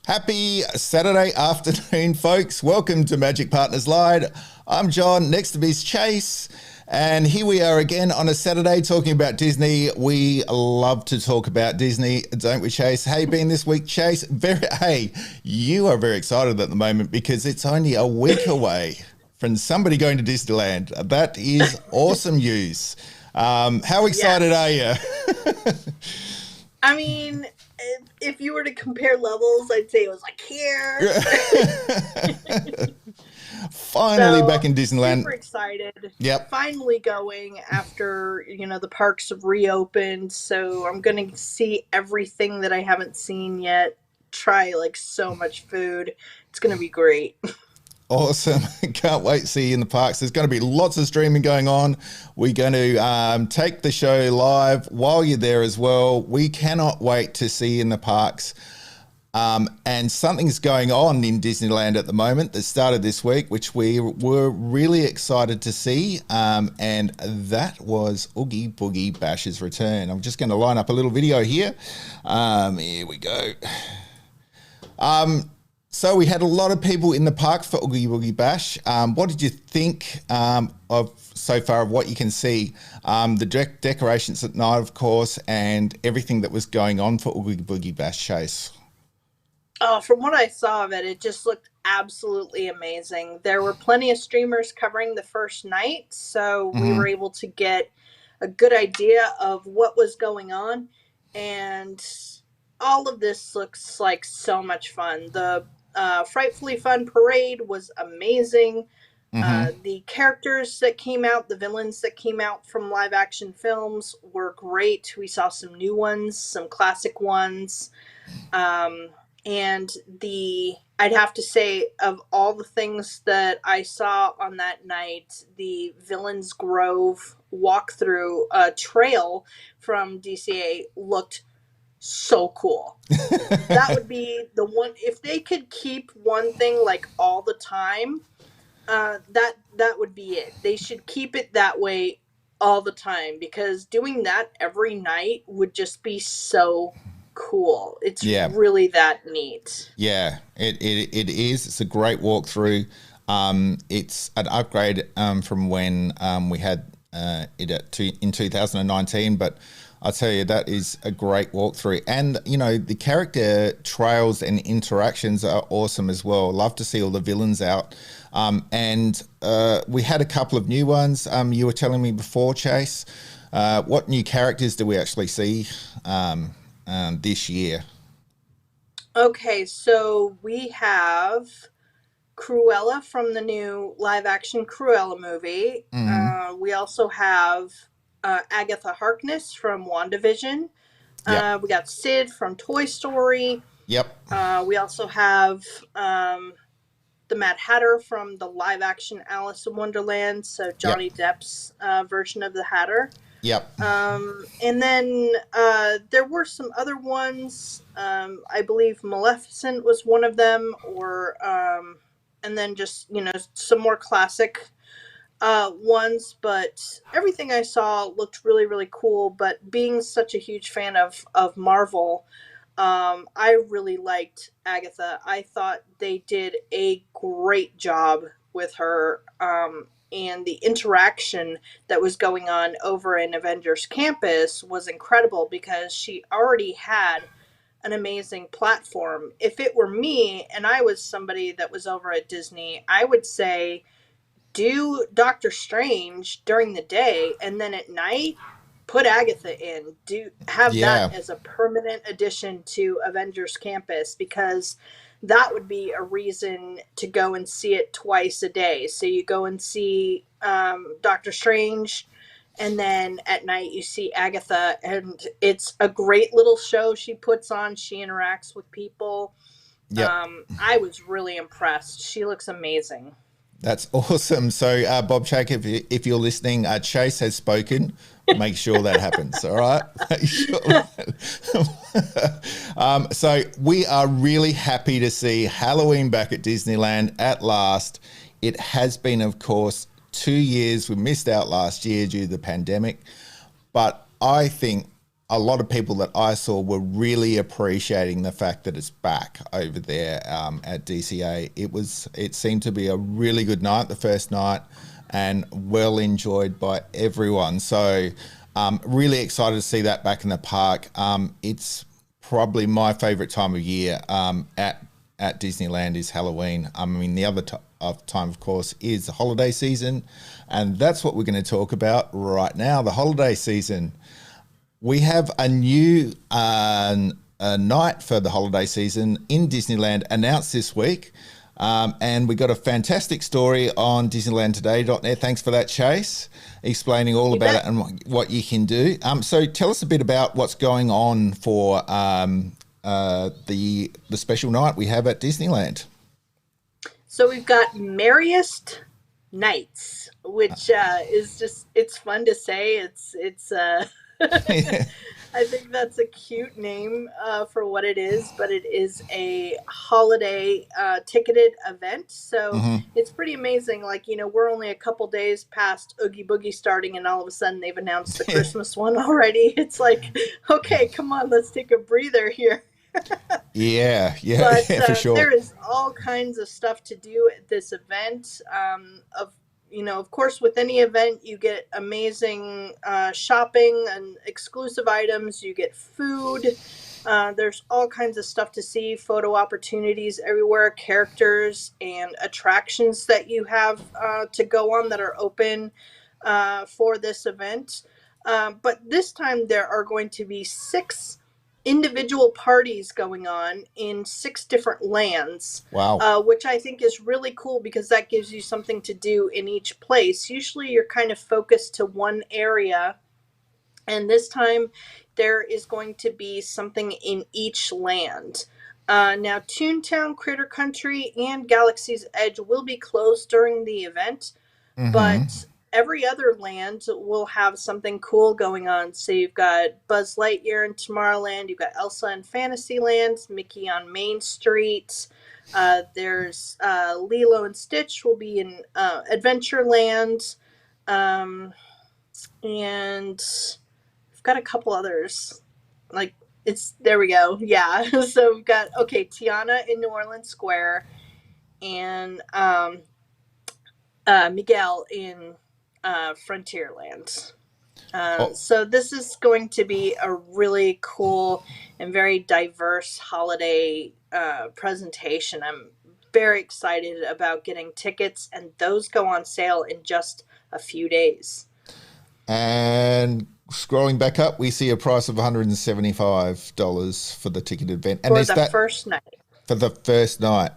Happy Saturday afternoon, folks. Welcome to Magic Partners Live. I'm John. Next to me is Chase. And here we are again on a Saturday talking about Disney. We love to talk about Disney, don't we, Chase? Hey, been this week, Chase? Hey, you are very excited at the moment because it's only a week away from somebody going to Disneyland. That is awesome news. How excited are you? I mean, if you were to compare levels, I'd say it was like here. Finally back in Disneyland. Super excited. Yep. Finally going after, the parks have reopened. So I'm going to see everything that I haven't seen yet. Try like so much food. It's going to be great. Awesome. Can't wait to see you in the parks. There's going to be lots of streaming going on. We're going to take the show live while you're there as well. We cannot wait to see you in the parks. And something's going on in Disneyland at the moment that started this week, which we were really excited to see. And that was Oogie Boogie Bash's return. I'm just going to line up a little video here. Here we go. So we had a lot of people in the park for Oogie Boogie Bash. What did you think of so far of what you can see? The decorations at night, of course, and everything that was going on for Oogie Boogie Bash, Chase. From what I saw of it, it just looked absolutely amazing. There were plenty of streamers covering the first night, so we were able to get a good idea of what was going on. And all of this looks like so much fun. The Frightfully Fun Parade was amazing. The characters that came out, the villains that came out from live action films were great. We saw some new ones, some classic ones. And I'd have to say, of all the things that I saw on that night, the Villains Grove walkthrough trail from DCA looked so cool. That would be the one. If they could keep one thing like all the time, that would be it. They should keep it that way all the time, because doing that every night would just be so cool. It's really that neat. Yeah, it is. It's a great walkthrough. It's an upgrade from when we had it in 2019, but I'll tell you, that is a great walkthrough. And, the character trails and interactions are awesome as well. Love to see all the villains out. And we had a couple of new ones. You were telling me before, Chase. What new characters do we actually see this year? Okay, so we have Cruella from the new live-action Cruella movie. We also have Agatha Harkness from WandaVision. We got Sid from Toy Story. We also have the Mad Hatter from the live-action Alice in Wonderland, so Johnny Depp's version of the Hatter. And then there were some other ones. I believe Maleficent was one of them, and then just, some more classic ones. But everything I saw looked really, really cool. But being such a huge fan of Marvel, I really liked Agatha. I thought they did a great job with her. And the interaction that was going on over in Avengers Campus was incredible, because she already had an amazing platform. If it were me and I was somebody that was over at Disney, I would say do Doctor Strange during the day, and then at night put Agatha in. That as a permanent addition to Avengers Campus, because that would be a reason to go and see it twice a day. So you go and see Doctor Strange, and then at night you see Agatha, and it's a great little show she puts on. She interacts with people. I was really impressed. She looks amazing. That's awesome. So, Bob Chake, if you're listening, Chase has spoken. Make sure that happens, all right? Make sure so we are really happy to see Halloween back at Disneyland at last. It has been, of course, 2 years. We missed out last year due to the pandemic. But I think a lot of people that I saw were really appreciating the fact that it's back over there at DCA. It seemed to be a really good night, the first night, and well enjoyed by everyone. So really excited to see that back in the park. It's probably my favourite time of year at Disneyland is Halloween. I mean, the other time, of course, is the holiday season, and that's what we're going to talk about right now, the holiday season. We have a new night for the holiday season in Disneyland announced this week, and we got a fantastic story on DisneylandToday.net. Thanks for that, Chase, explaining all about it and what you can do. So tell us a bit about what's going on for the special night we have at Disneyland. So we've got Merriest Nights, which is just, it's fun to say. It's I think that's a cute name for what it is, but it is a holiday ticketed event. So it's pretty amazing. Like, we're only a couple days past Oogie Boogie starting, and all of a sudden they've announced the Christmas one already. It's like, okay, come on, let's take a breather here. Yeah, But for sure. there is all kinds of stuff to do at this event. Of course, with any event, you get amazing shopping and exclusive items. You get food. There's all kinds of stuff to see, photo opportunities everywhere, characters and attractions that you have to go on that are open for this event. But this time there are going to be 6 individual parties going on in 6 different lands. Wow. Which I think is really cool because that gives you something to do in each place. Usually you're kind of focused to one area, and this time there is going to be something in each land. Now, Toontown, Critter Country, and Galaxy's Edge will be closed during the event, but every other land will have something cool going on. So you've got Buzz Lightyear in Tomorrowland, you've got Elsa in Fantasyland, Mickey on Main Street. There's Lilo and Stitch will be in Adventureland. And we've got a couple others. There we go. Yeah. So we've got, Tiana in New Orleans Square, and Miguel in Frontierland. So this is going to be a really cool and very diverse holiday presentation. I'm very excited about getting tickets, and those go on sale in just a few days. And scrolling back up, we see a price of $175 for the ticketed event. And for the first night. For the first night.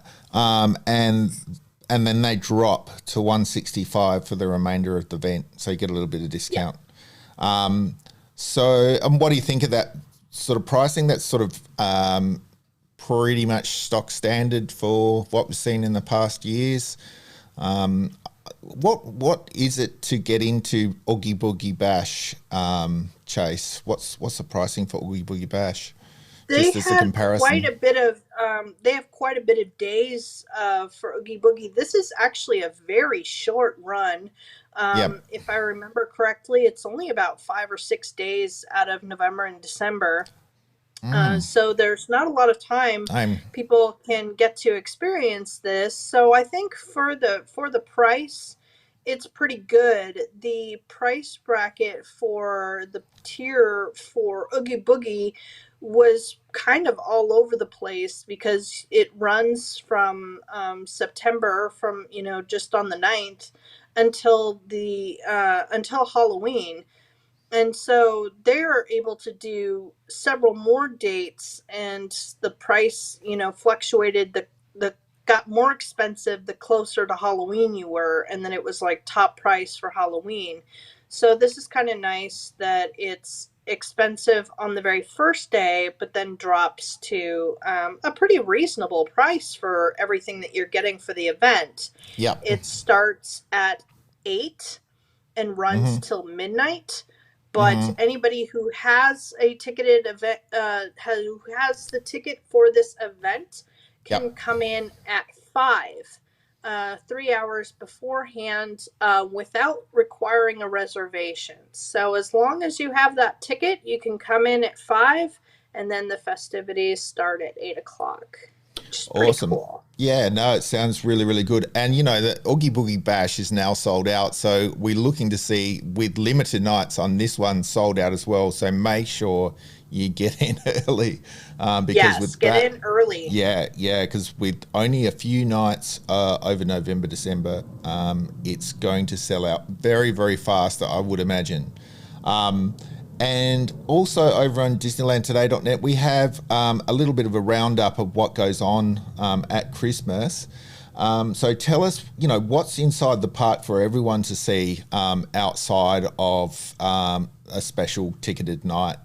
And then they drop to $165 for the remainder of the event, so you get a little bit of discount. Yeah. So what do you think of that sort of pricing? That's sort of pretty much stock standard for what we've seen in the past years. What is it to get into Oogie Boogie Bash, Chase? What's the pricing for Oogie Boogie Bash? They have quite a bit of days for Oogie Boogie. This is actually a very short run. If I remember correctly, it's only about 5 or 6 days out of November and December. So there's not a lot of time people can get to experience this. So I think for the price, it's pretty good. The price bracket for the tier for Oogie Boogie was kind of all over the place because it runs from September, from just on the 9th until Halloween. And so they're able to do several more dates, and the price fluctuated. The got more expensive the closer to Halloween you were, and then it was like top price for Halloween. So this is kind of nice that it's expensive on the very first day, but then drops to a pretty reasonable price for everything that you're getting for the event. Yeah. It starts at 8 and runs till midnight. But anybody who has a ticketed event, who has the ticket for this event, can come in at 5. 3 hours beforehand without requiring a reservation. So as long as you have that ticket, you can come in at 5, and then the festivities start at 8 o'clock, which is pretty Awesome. cool. Yeah, no, it sounds really, really good. And, you know, the Oogie Boogie Bash is now sold out. So we're looking to see, with limited nights on this one, sold out as well. So make sure you get in early because Yes, with get that, in early. yeah, because with only a few nights over November, December, it's going to sell out very, very fast, I would imagine. Um, and also over on DisneylandToday.net, we have a little bit of a roundup of what goes on at Christmas. So tell us, you know, what's inside the park for everyone to see outside of a special ticketed night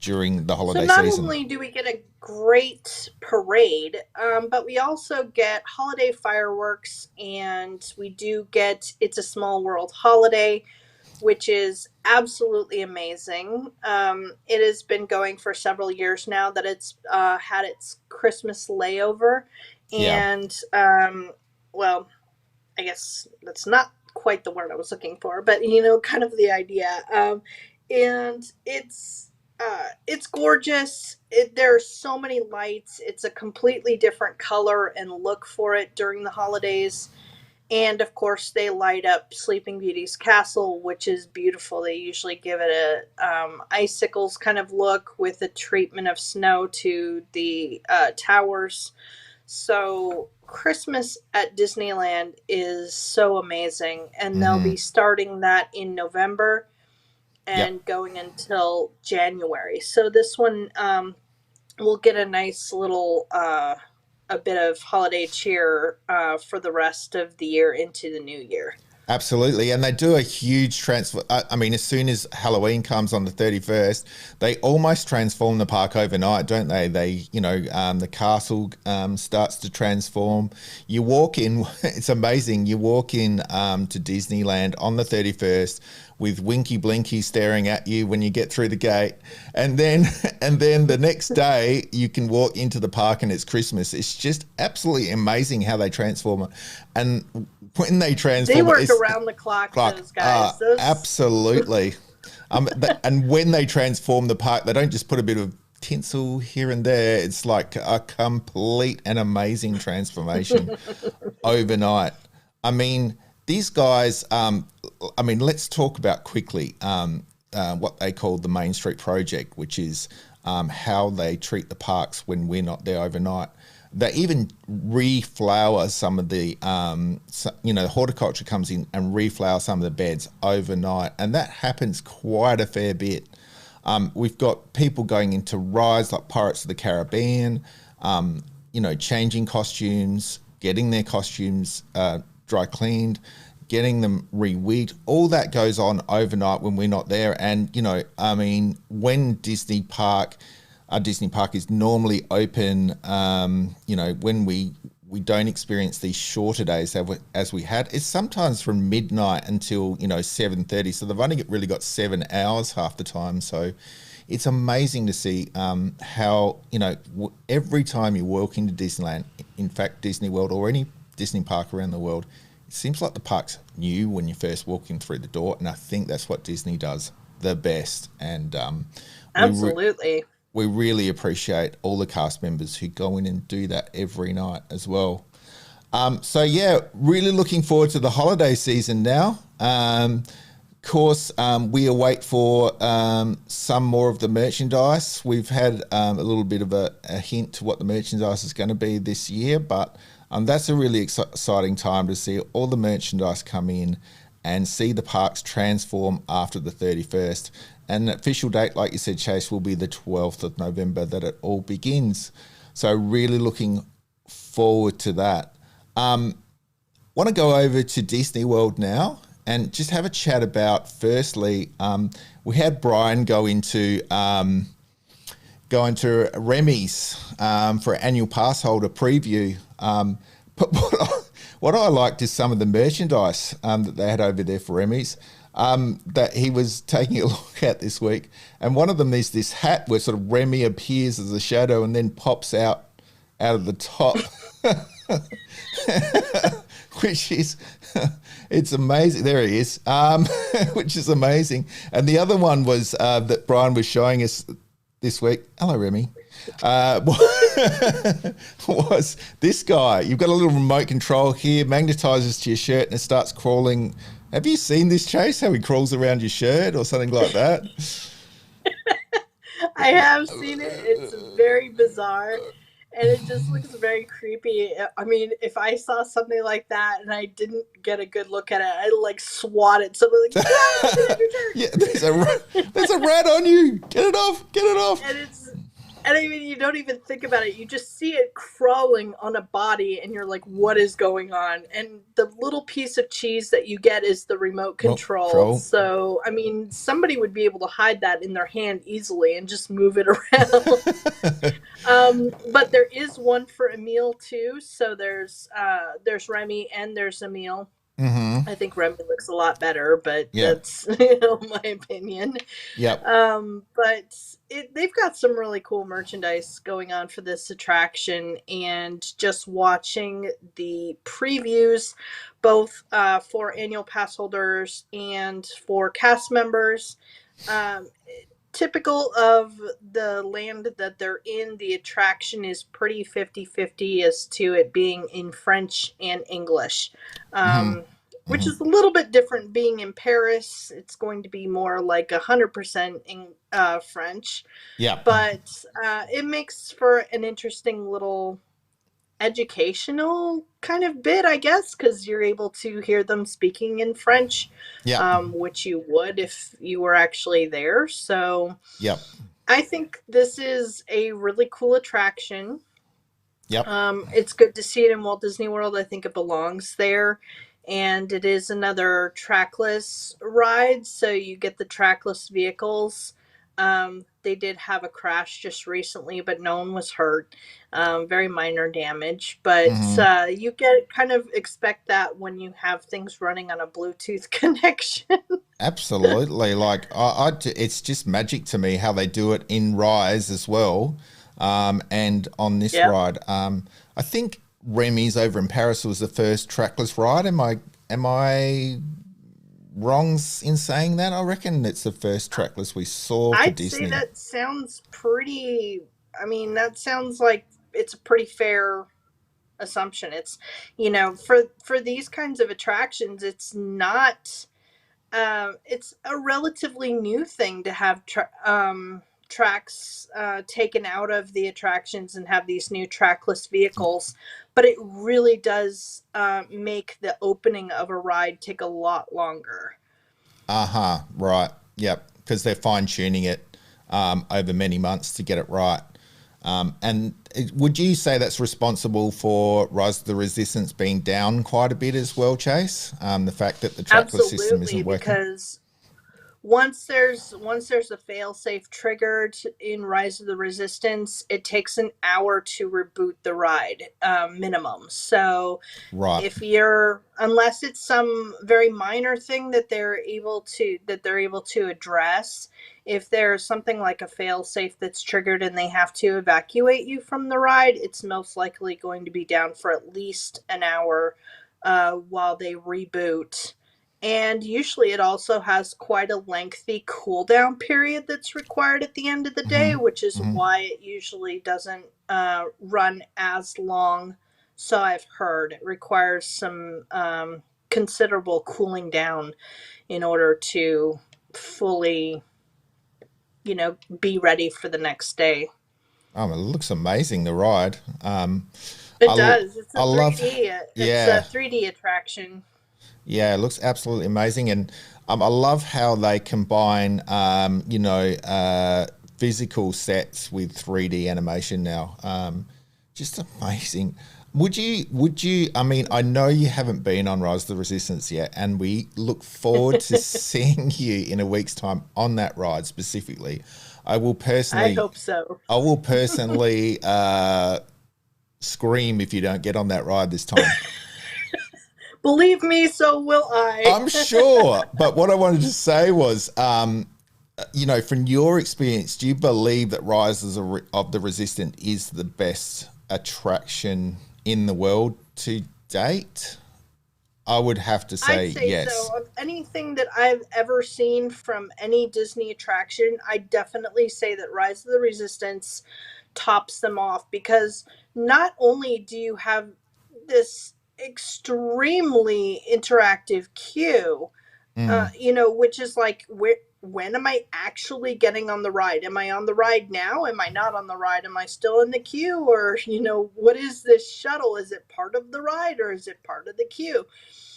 during the So holiday not season. only do we get a great parade, but we also get holiday fireworks, and we do get It's a Small World holiday, which is absolutely amazing. It has been going for several years now that it's had its Christmas layover. Yeah. And, well, I guess that's not quite the word I was looking for, but kind of the idea. And it's gorgeous. There are so many lights. It's a completely different color and look for it during the holidays. And of course, they light up Sleeping Beauty's castle, which is beautiful. They usually give it a icicles kind of look with a treatment of snow to the towers. So Christmas at Disneyland is so amazing, and they'll Mm-hmm. be starting that in November Yep. and going until January. So this one will get a nice little a bit of holiday cheer for the rest of the year into the new year. Absolutely. And they do a huge transfer. I mean, as soon as Halloween comes on the 31st, they almost transform the park overnight, don't they? The castle starts to transform. You walk in, it's amazing. You walk in to Disneyland on the 31st with Winky Blinky staring at you when you get through the gate. And then the next day you can walk into the park and it's Christmas. It's just absolutely amazing how they transform it. And when they transform They it, work it's around the clock, those guys. absolutely. And when they transform the park, they don't just put a bit of tinsel here and there. It's like a complete and amazing transformation overnight. I mean, these guys, let's talk about quickly what they call the Main Street Project, which is how they treat the parks when we're not there overnight. They even reflower some of the, horticulture comes in and reflower some of the beds overnight. And that happens quite a fair bit. We've got people going into rides like Pirates of the Caribbean, changing costumes, getting their costumes dry cleaned, getting them reweed. All that goes on overnight when we're not there. And, when Disney Park is normally open, when we don't experience these shorter days as we had, it's sometimes from midnight until 7:30. So they've only really got 7 hours half the time. So it's amazing to see how every time you walk into Disneyland, in fact Disney World or any Disney park around the world, it seems like the park's new when you first walk in through the door, and I think that's what Disney does the best. And Absolutely. we really appreciate all the cast members who go in and do that every night as well. Really looking forward to the holiday season now. Of course, we await for some more of the merchandise. We've had a little bit of a hint to what the merchandise is going to be this year, but that's a really exciting time to see all the merchandise come in and see the parks transform after the 31st. And the official date, like you said, Chase, will be the 12th of November that it all begins. So really looking forward to that. Want to go over to Disney World now and just have a chat about, firstly, we had Bryan go into Remys for an annual pass holder preview. But what I liked is some of the merchandise that they had over there for Remys that he was taking a look at this week. And one of them is this hat where sort of Remy appears as a shadow and then pops out of the top. which is, it's amazing. There he is, which is amazing. And the other one was that Bryan was showing us this week. Hello, Remy. Was this guy. You've got a little remote control here, magnetizes to your shirt and it starts crawling. Have you seen this, Chase, how he crawls around your shirt or something like that? I have seen it. It's very bizarre. And it just looks very creepy. I mean, if I saw something like that and I didn't get a good look at it, I'd like swat it. Somebody like, yeah, there's a rat on you. Get it off. Get it off. And I mean, you don't even think about it. You just see it crawling on a body and you're like, what is going on? And the little piece of cheese that you get is the remote control. So, I mean, somebody would be able to hide that in their hand easily and just move it around. But there is one for Emil too. So there's Remy and there's Emil. Mm-hmm. I think Remy looks a lot better, but that's my opinion. Yep. But they've got some really cool merchandise going on for this attraction, and just watching the previews, both for annual pass holders and for cast members. Typical of the land that they're in, the attraction is pretty 50-50 as to it being in French and English, which is a little bit different. Being in Paris, it's going to be more like 100% in French. Yeah. But it makes for an interesting little educational kind of bit, I guess, because you're able to hear them speaking in French, which you would if you were actually there. So I think this is a really cool attraction. It's good to see it in Walt Disney World. I think it belongs there. And it is another trackless ride, so you get the trackless vehicles. They did have a crash just recently, but no one was hurt. Very minor damage, but you kind of expect that when you have things running on a Bluetooth connection. Absolutely. Like it's just magic to me how they do it in Rise as well. And on this ride, I think Remys over in Paris was the first trackless ride. Am I wrong in saying that? I reckon it's the first trackless we saw for Disney. I'd say that sounds pretty. I mean, that sounds like it's a pretty fair assumption. It's, for these kinds of attractions, it's not. It's a relatively new thing to have tracks taken out of the attractions and have these new trackless vehicles, but it really does make the opening of a ride take a lot longer. Right. Yep. Because they're fine-tuning it over many months to get it right. And would you say that's responsible for Rise of the Resistance being down quite a bit as well, Chase? The fact that the trackless system isn't working? Because once there's a fail-safe triggered in Rise of the Resistance, it takes an hour to reboot the ride, minimum. So unless it's some very minor thing that they're able to address, if there's something like a fail-safe that's triggered and they have to evacuate you from the ride, it's most likely going to be down for at least an hour while they reboot. And usually it also has quite a lengthy cool-down period that's required at the end of the day, which is why it usually doesn't run as long. So I've heard it requires some considerable cooling down in order to fully, be ready for the next day. Oh, it looks amazing, the ride. It does. It's a 3D. It's a 3D attraction. Yeah, it looks absolutely amazing. And I love how they combine, physical sets with 3D animation now. Just amazing. Would you, I mean, I know you haven't been on Rise of the Resistance yet, and we look forward to seeing you in a week's time on that ride specifically. I hope so. I will personally scream if you don't get on that ride this time. Believe me, so will I. I'm sure. But what I wanted to say was, from your experience, do you believe that Rise of the Resistance is the best attraction in the world to date, I would have to I'd say say yes. so. Of anything that I've ever seen from any Disney attraction, I definitely say that Rise of the Resistance tops them off, because not only do you have this extremely interactive queue, Mm. which is like, when am I actually getting on the ride? Am I on the ride now? Am I not on the ride? Am I still in the queue? Or, what is this shuttle? Is it part of the ride, or is it part of the queue?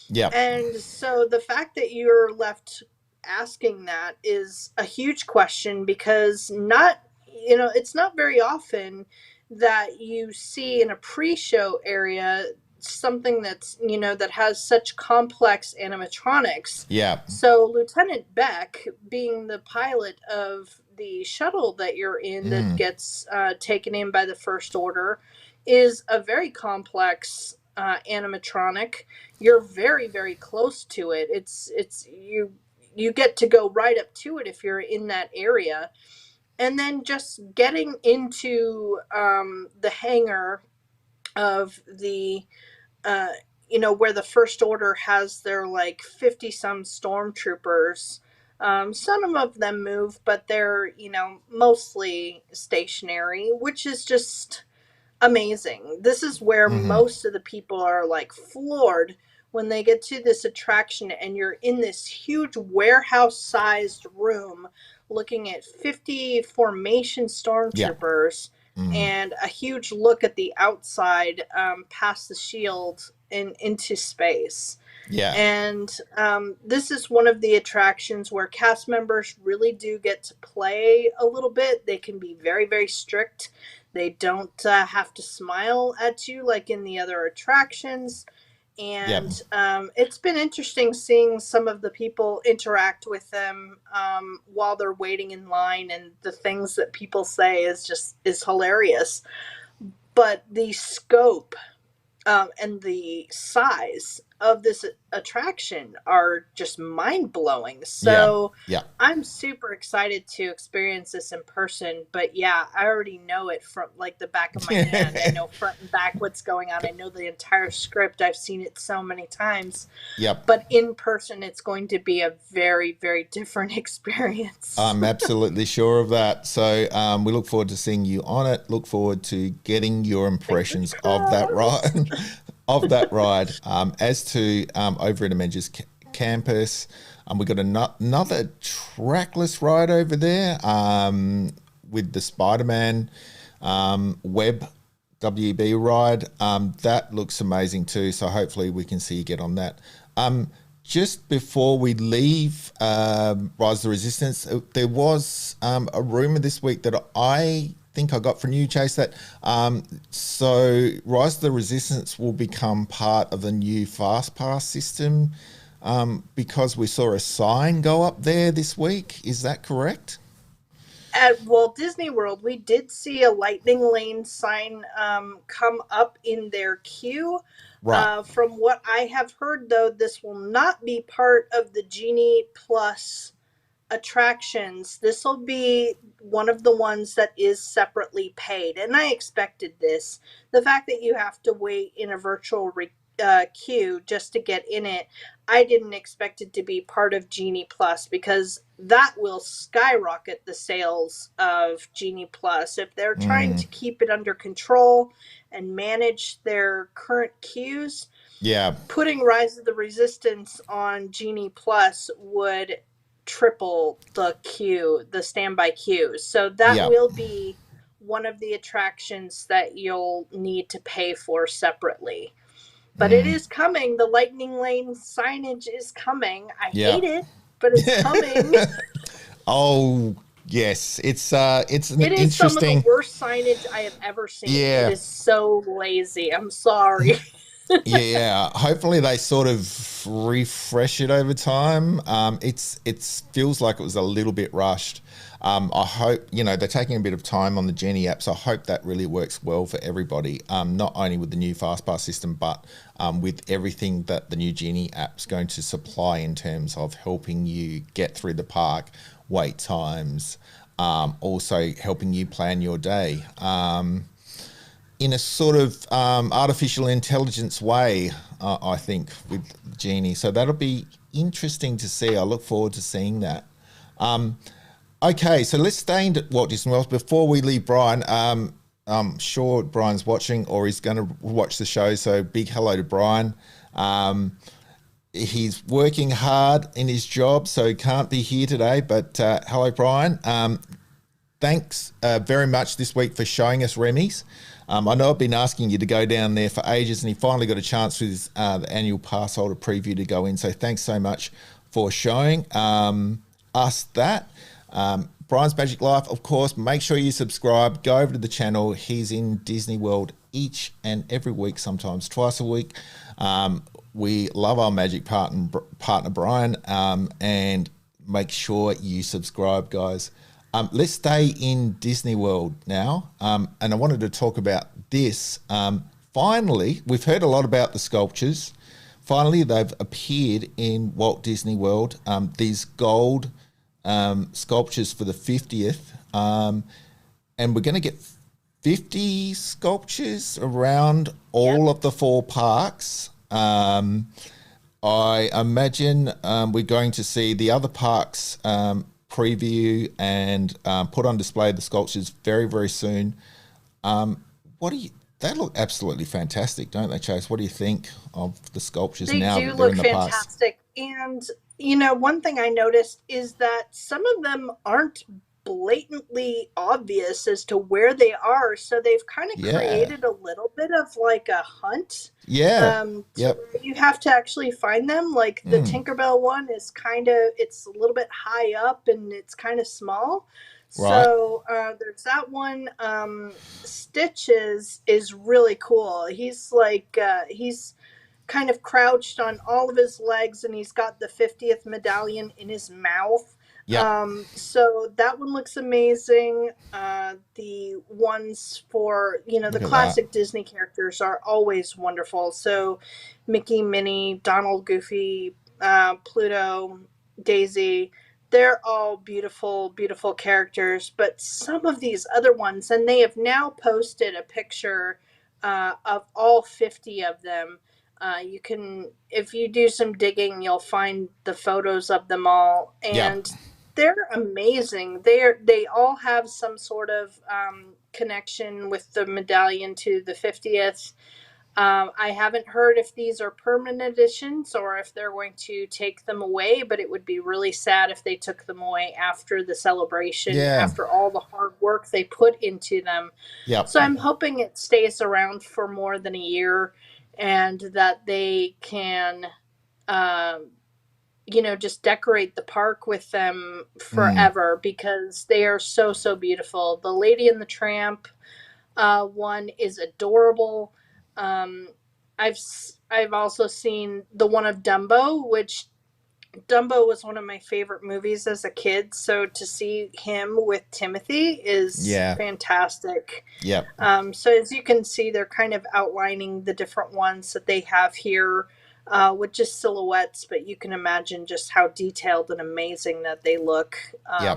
Yep. And so the fact that you're left asking that is a huge question, because it's not very often that you see in a pre-show area something that has such complex animatronics. Yep. So Lieutenant Beck, being the pilot of the shuttle that you're in that Mm. gets taken in by the First Order, is a very complex animatronic. You're very, very close to it. It's you get to go right up to it if you're in that area. And then just getting into the hangar of the uh, where the First Order has their like 50 some stormtroopers. Some of them move, but they're mostly stationary, which is just amazing. This is where Mm-hmm. most of the people are like floored when they get to this attraction and you're in this huge warehouse sized room looking at 50 formation Yeah. stormtroopers, Mm. and a huge look at the outside, past the shield and into space. Yeah. And this is one of the attractions where cast members really do get to play a little bit. They can be very, very strict. They don't have to smile at you like in the other attractions. Yep. And it's been interesting seeing some of the people interact with them while they're waiting in line, and the things that people say is hilarious. But the scope and the size of this attraction are just mind blowing. Yeah. So Yeah. I'm super excited to experience this in person. But yeah, I already know it from like the back of my hand. I know front and back what's going on. I know the entire script. I've seen it so many times. Yep. But in person, it's going to be a very, very different experience. I'm absolutely sure of that. So we look forward to seeing you on it. Look forward to getting your Fingers impressions of that crossed. ride. Of that ride. As to over at Avengers Campus, we got another trackless ride over there with the Spider-Man Web WB ride. That looks amazing too. So hopefully we can see you get on that. Just before we leave Rise of the Resistance, there was a rumor this week that I think I got from you, Chase, that so Rise of the Resistance will become part of the new Fast Pass system because we saw a sign go up there this week. Is that correct? At Walt Disney World, we did see a Lightning Lane sign come up in their queue. Right. From what I have heard, though, this will not be part of the Genie Plus attractions. This will be one of the ones that is separately paid. And I expected this. The fact that you have to wait in a virtual queue just to get in it, I didn't expect it to be part of Genie Plus, because that will skyrocket the sales of Genie Plus. If they're trying Mm, to keep it under control and manage their current queues, yeah. putting Rise of the Resistance on Genie Plus would triple the standby queues. So that Yeah. will be one of the attractions that you'll need to pay for separately. But it Mm, is coming. The Lightning Lane signage is coming. I yeah. hate it, but it's coming. Oh yes, it's an It is some of the interesting. worst signage I have ever seen. It Yeah. is so lazy. I'm sorry. Yeah, hopefully they sort of refresh it over time. It feels like it was a little bit rushed. I hope they're taking a bit of time on the Genie app, so I hope that really works well for everybody. Not only with the new FastPass system, but with everything that the new Genie app's going to supply in terms of helping you get through the park, wait times, also helping you plan your day. in a sort of artificial intelligence way, I think, with Genie. So that'll be interesting to see. I look forward to seeing that. Okay, so let's stay in Walt Disney World. Before we leave Bryan, I'm sure Bryan's watching or he's going to watch the show, so big hello to Bryan. He's working hard in his job, so he can't be here today, but hello, Bryan. Thanks very much this week for showing us Remys. I know I've been asking you to go down there for ages, and he finally got a chance with his, the annual pass holder preview to go in. So thanks so much for showing us that. Bryan's Magic Life, of course, make sure you subscribe. Go over to the channel. He's in Disney World each and every week, sometimes twice a week. We love our magic partner Bryan, and make sure you subscribe, guys. Let's stay in Disney World now, and I wanted to talk about this. Finally, we've heard a lot about the sculptures. Finally, they've appeared in Walt Disney World, these gold sculptures for the 50th, and we're going to get 50 sculptures around all of the 4 parks. I imagine we're going to see the other parks preview and put on display the sculptures very, very soon. They look absolutely fantastic, don't they, Chase? What do you think of the sculptures now that they're in the parks? They do look fantastic. And, you know, one thing I noticed is that some of them aren't blatantly obvious as to where they are. So they've kind of created a little bit of like a hunt. Yeah. You have to actually find them. Like the Tinkerbell one is it's a little bit high up and it's kind of small. Right. So there's that one. Stitch is really cool. He's like, he's kind of crouched on all of his legs and he's got the 50th medallion in his mouth. Yeah. So that one looks amazing. The ones for, the classic Disney characters are always wonderful. So Mickey, Minnie, Donald, Goofy, Pluto, Daisy, they're all beautiful, beautiful characters. But some of these other ones, and they have now posted a picture of all 50 of them. You can, if you do some digging, you'll find the photos of them all. And they're amazing. They all have some sort of connection with the medallion to the 50th. I haven't heard if these are permanent additions or if they're going to take them away, but it would be really sad if they took them away after the celebration, after all the hard work they put into them. So I'm hoping it stays around for more than a year and that they can just decorate the park with them forever because they are so, so beautiful. The Lady and the Tramp one is adorable. I've also seen the one of Dumbo, which Dumbo was one of my favorite movies as a kid. So to see him with Timothy is fantastic. So as you can see, they're kind of outlining the different ones that they have here. With just silhouettes, but you can imagine just how detailed and amazing that they look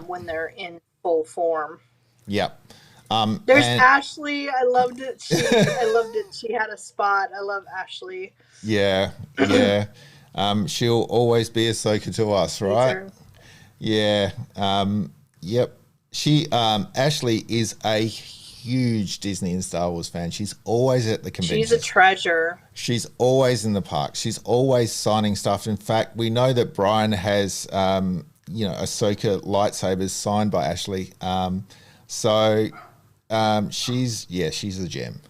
when they're in full form. There's Ashley. I loved it. She had a spot. I love Ashley. She'll always be Ahsoka to us, right? She Ashley is a huge Disney and Star Wars fan. She's always at the convention. She's a treasure. She's always in the park. She's always signing stuff. In fact, we know that Bryan has, Ahsoka lightsabers signed by Ashley. She's a gem.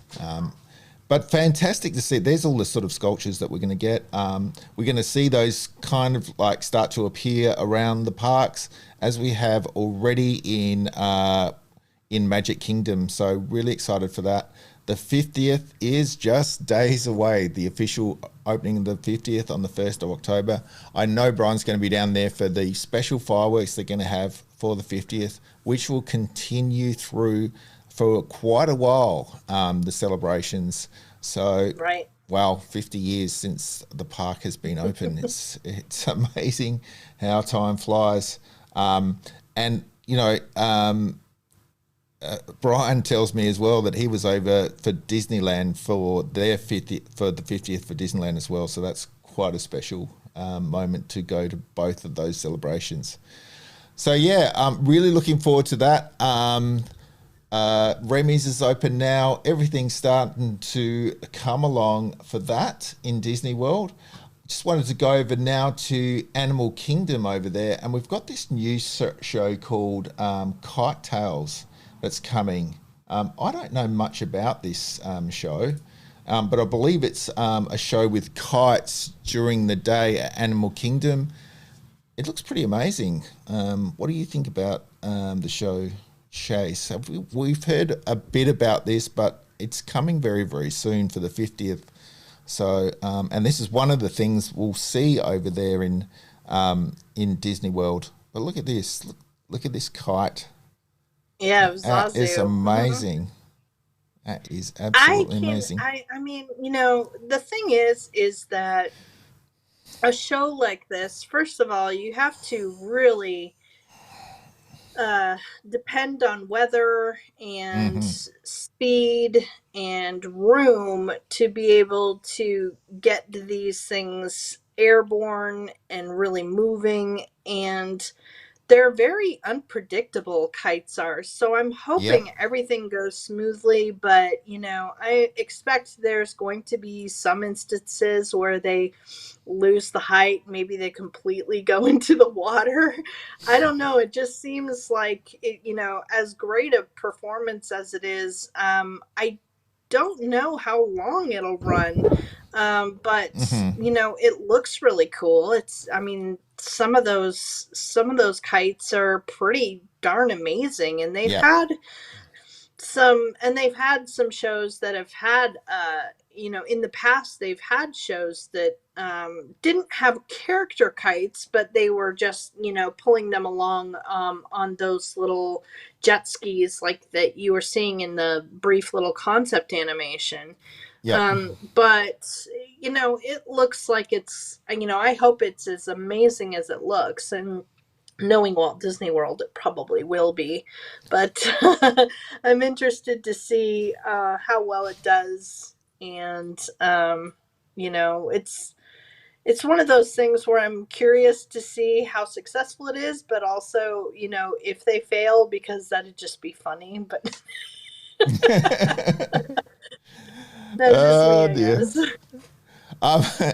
But fantastic to see. There's all the sort of sculptures that we're going to get. We're going to see those kind of like start to appear around the parks as we have already in Magic Kingdom. So really excited for that. The 50th is just days away. The official opening of the 50th on the 1st of October. I know Bryan's going to be down there for the special fireworks they're going to have for the 50th, which will continue through for quite a while, the celebrations. So, wow, 50 years since the park has been open. It's amazing how time flies. Bryan tells me as well that he was over for Disneyland for their 50th, for the 50th for Disneyland as well. So that's quite a special moment to go to both of those celebrations. So yeah, I'm really looking forward to that. Remy's is open now. Everything's starting to come along for that in Disney World. Just wanted to go over now to Animal Kingdom over there, and we've got this new show called Kite Tails that's coming. I don't know much about this show, but I believe it's a show with kites during the day at Animal Kingdom. It looks pretty amazing. What do you think about the show, Chase? We've heard a bit about this, but it's coming very, very soon for the 50th. So, and this is one of the things we'll see over there in Disney World. But look at this! Look at this kite. Yeah, it was That Zazu. is Mhm. amazing. That is I absolutely can. amazing. I mean, the thing is that a show like this, first of all, you have to really uh, depend on weather and Hmm. speed and room to be able to get these things airborne and really moving. And they're very unpredictable, kites are. So I'm hoping Yep. everything goes smoothly, but I expect there's going to be some instances where they lose the height, maybe they completely go into the water. I don't know, it just seems like as great a performance as it is, I don't know how long it'll run. But Hmm. it looks really cool. I mean, some of those kites are pretty darn amazing, and Yep. they've had some shows that have had in the past they've had shows that didn't have character kites, but they were just pulling them along on those little jet skis like that you were seeing in the brief little concept animation. Yep. But it looks like I hope it's as amazing as it looks, and knowing Walt Disney World, it probably will be. But I'm interested to see how well it does. And it's one of those things where I'm curious to see how successful it is, but also if they fail, because that'd just be funny. But that's just me, Oh I dear. guess.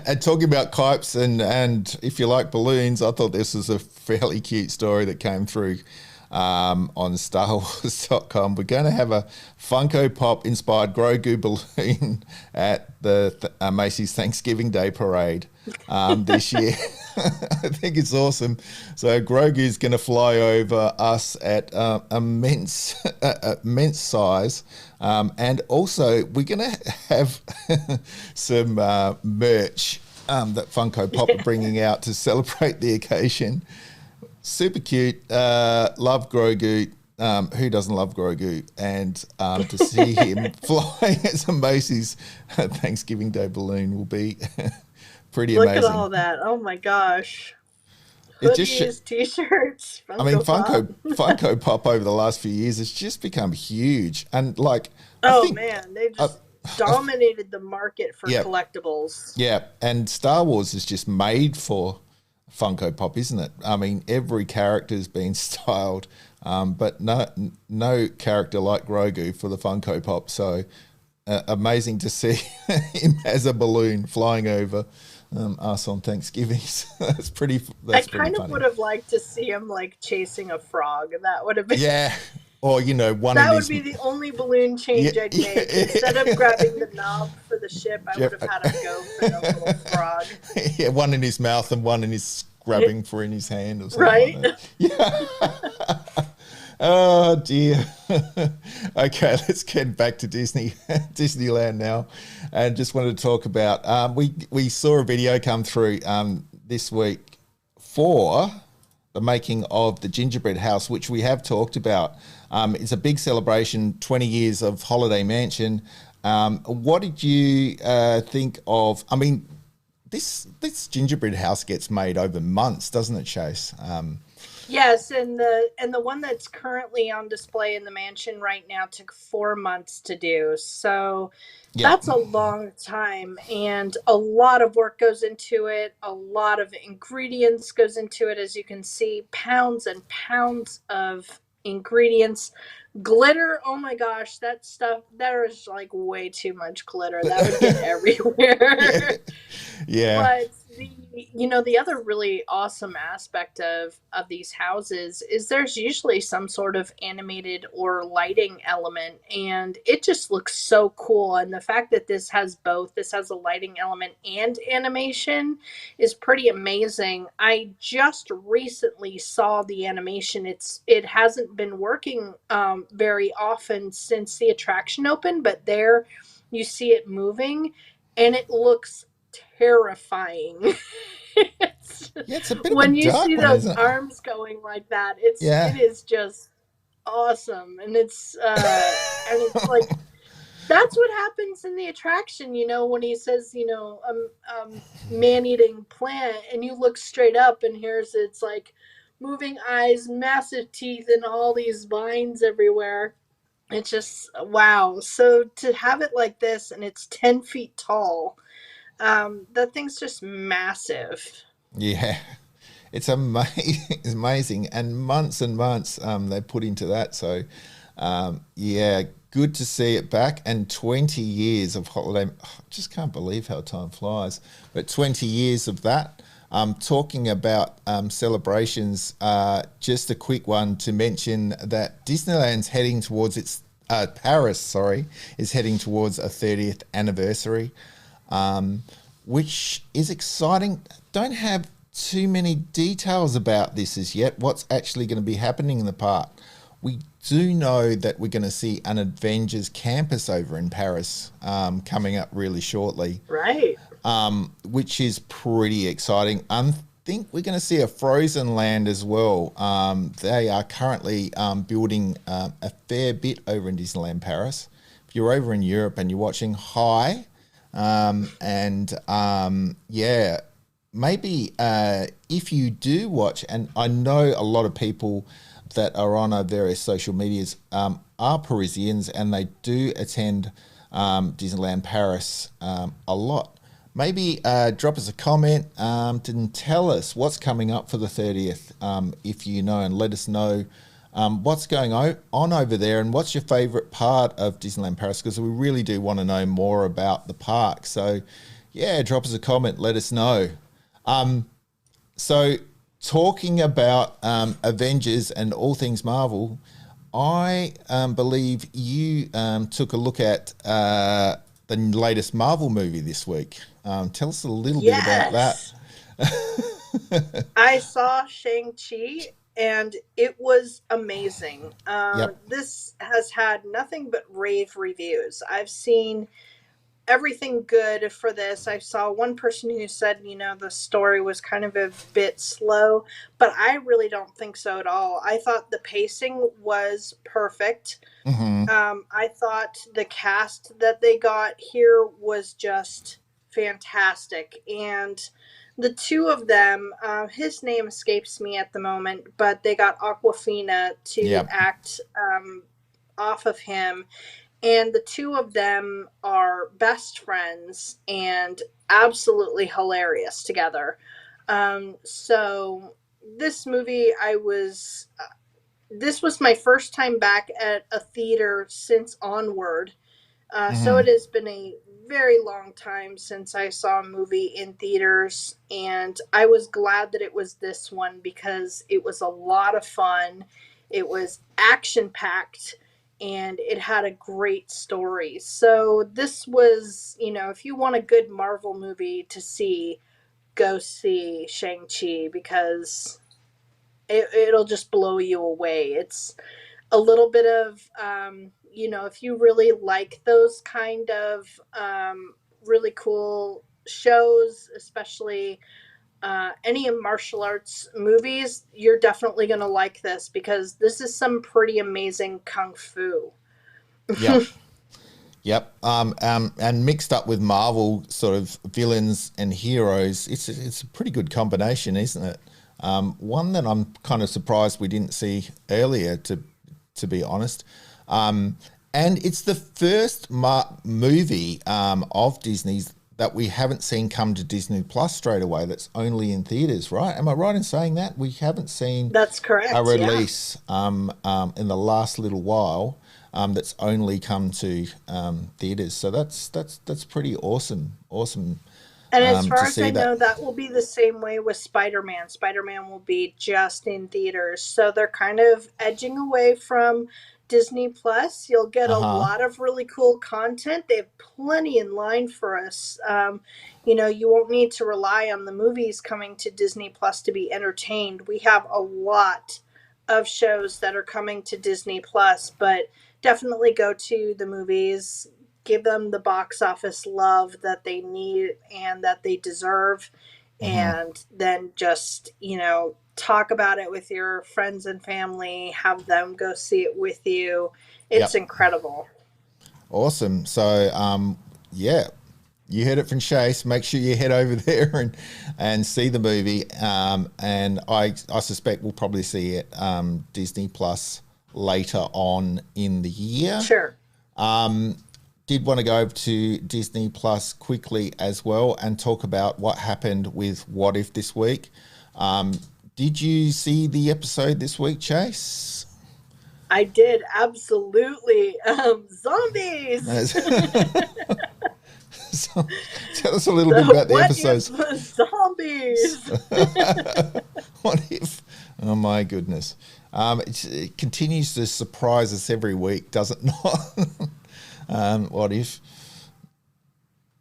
And talking about kites and if you like balloons, I thought this was a fairly cute story that came through on StarWars.com. We're going to have a Funko Pop inspired Grogu balloon at the Macy's Thanksgiving Day Parade this year. I think it's awesome. So Grogu is going to fly over us at immense size. And also, we're going to have some merch that Funko Pop are Yeah. bringing out to celebrate the occasion. Super cute. Love Grogu. Who doesn't love Grogu? And to see him flying as a Macy's Thanksgiving Day balloon will be pretty Look at amazing. all that. Oh my gosh. It just, Hoodies, t-shirts, I mean, Funko Pop. Funko Pop over the last few years has just become huge, and like I Oh think, man, they uh, just dominated the market for yeah, collectibles. yeah, and Star Wars is just made for Funko Pop, isn't it? I mean, every character's been styled, but no character like Grogu for the Funko Pop. So amazing to see him as a balloon flying over us on Thanksgiving. So I that's pretty kind of would funny. have liked to see him like chasing a frog. That would have been Yeah, or one in that would his be the only balloon yeah, change I'd make. Instead of yeah. grabbing the knob for the ship, I would Jeff, have had him go for the little frog. yeah, one in his mouth and one in his grabbing for in his hand or something like Right? that. Yeah. Oh dear. Okay, let's get back to Disneyland now, and just wanted to talk about. We saw a video come through this week for the making of the gingerbread house, which we have talked about. It's a big celebration, 20 years of Holiday Mansion. What did you think of? I mean, this gingerbread house gets made over months, doesn't it, Chase? Yes, and the one that's currently on display in the mansion right now took 4 months to do. So Yep. that's a long time, and a lot of work goes into it. A lot of ingredients goes into it, as you can see, pounds and pounds of ingredients. Glitter, oh my gosh, that stuff, there is like way too much glitter. That would get Yeah. everywhere. Yeah. But the other really awesome aspect of these houses is there's usually some sort of animated or lighting element, and it just looks so cool. And the fact that this has both, this has a lighting element and animation, is pretty amazing. I just recently saw the animation. It hasn't been working very often since the attraction opened, but there you see it moving, and it looks terrifying. It's, Yeah, it's a bit of a when you dark see one, those isn't it? arms going like that, it Yeah. is just awesome. And it's like that's what happens in the attraction, when he says, man-eating plant, and you look straight up, and here's it's like moving eyes, massive teeth, and all these vines everywhere. It's just wow. So to have it like this, and it's 10 feet tall, that thing's just massive. Yeah. It's amazing, it's amazing, and months they put into that. So, yeah, good to see it back. And 20 years of holiday. I just can't believe how time flies. But 20 years of that. Talking about celebrations, just a quick one to mention that Disneyland's heading towards its Paris, sorry, is heading towards a 30th anniversary, which is exciting. Don't have too many details about this as yet. What's actually going to be happening in the park? We do know that we're going to see an Avengers campus over in Paris coming up really shortly, Right. which is pretty exciting. I think we're going to see a Frozen land as well. They are currently building a fair bit over in Disneyland Paris. If you're over in Europe and you're watching, hi. Yeah, maybe if you do watch, and I know a lot of people that are on our various social medias are Parisians, and they do attend Disneyland Paris a lot. Maybe drop us a comment and tell us what's coming up for the 30th, if you know, and let us know what's going on over there, and what's your favourite part of Disneyland Paris, because we really do want to know more about the park. So, yeah, drop us a comment, let us know. So, talking about Avengers and all things Marvel, I believe you took a look at the latest Marvel movie this week. Tell us a little bit about that. Yes. I saw Shang-Chi, and it was amazing. Yep. This has had nothing but rave reviews. I've seen everything good for this. I saw one person who said, the story was kind of a bit slow, but I really don't think so at all. I thought the pacing was perfect. Mm-hmm. I thought the cast that they got here was just fantastic. And the two of them, his name escapes me at the moment, but they got Aquafina to Yep. act off of him, and the two of them are best friends and absolutely hilarious together. So this movie, this was my first time back at a theater since Onward. So Mm-hmm. it has been a very long time since I saw a movie in theaters, and I was glad that it was this one because it was a lot of fun. It was action packed, and it had a great story. So this was, if you want a good Marvel movie to see, go see Shang-Chi, because it'll just blow you away. It's a little bit of if you really like those kind of really cool shows, especially any martial arts movies, you're definitely going to like this, because this is some pretty amazing kung fu. Yep. Yep. And mixed up with Marvel sort of villains and heroes, it's a pretty good combination, isn't it? One that I'm kind of surprised we didn't see earlier, to be honest. And it's the first movie of Disney's that we haven't seen come to Disney Plus straight away. That's only in theaters, right? Am I right in saying that we haven't seen That's correct. a release in the last little while that's only come to theaters? So that's pretty awesome. And as far as I know, that will be the same way with Spider-Man. Spider-Man will be just in theaters. So they're kind of edging away from Disney Plus. You'll get a lot of really cool content. They have plenty in line for us. You won't need to rely on the movies coming to Disney Plus to be entertained. We have a lot of shows that are coming to Disney Plus, but definitely go to the movies. Give them the box office love that they need and that they deserve. And then just, talk about it with your friends and family, have them go see it with you. It's incredible. Awesome. So, you heard it from Chase. Make sure you head over there and see the movie. And I suspect we'll probably see it Disney Plus later on in the year. Sure. Did want to go over to Disney Plus quickly as well and talk about what happened with What If this week. Did you see the episode this week, Chase? I did, absolutely. Zombies! So, tell us a little bit about the episodes. Zombies! What if? Oh, my goodness. It continues to surprise us every week, does it not? What if?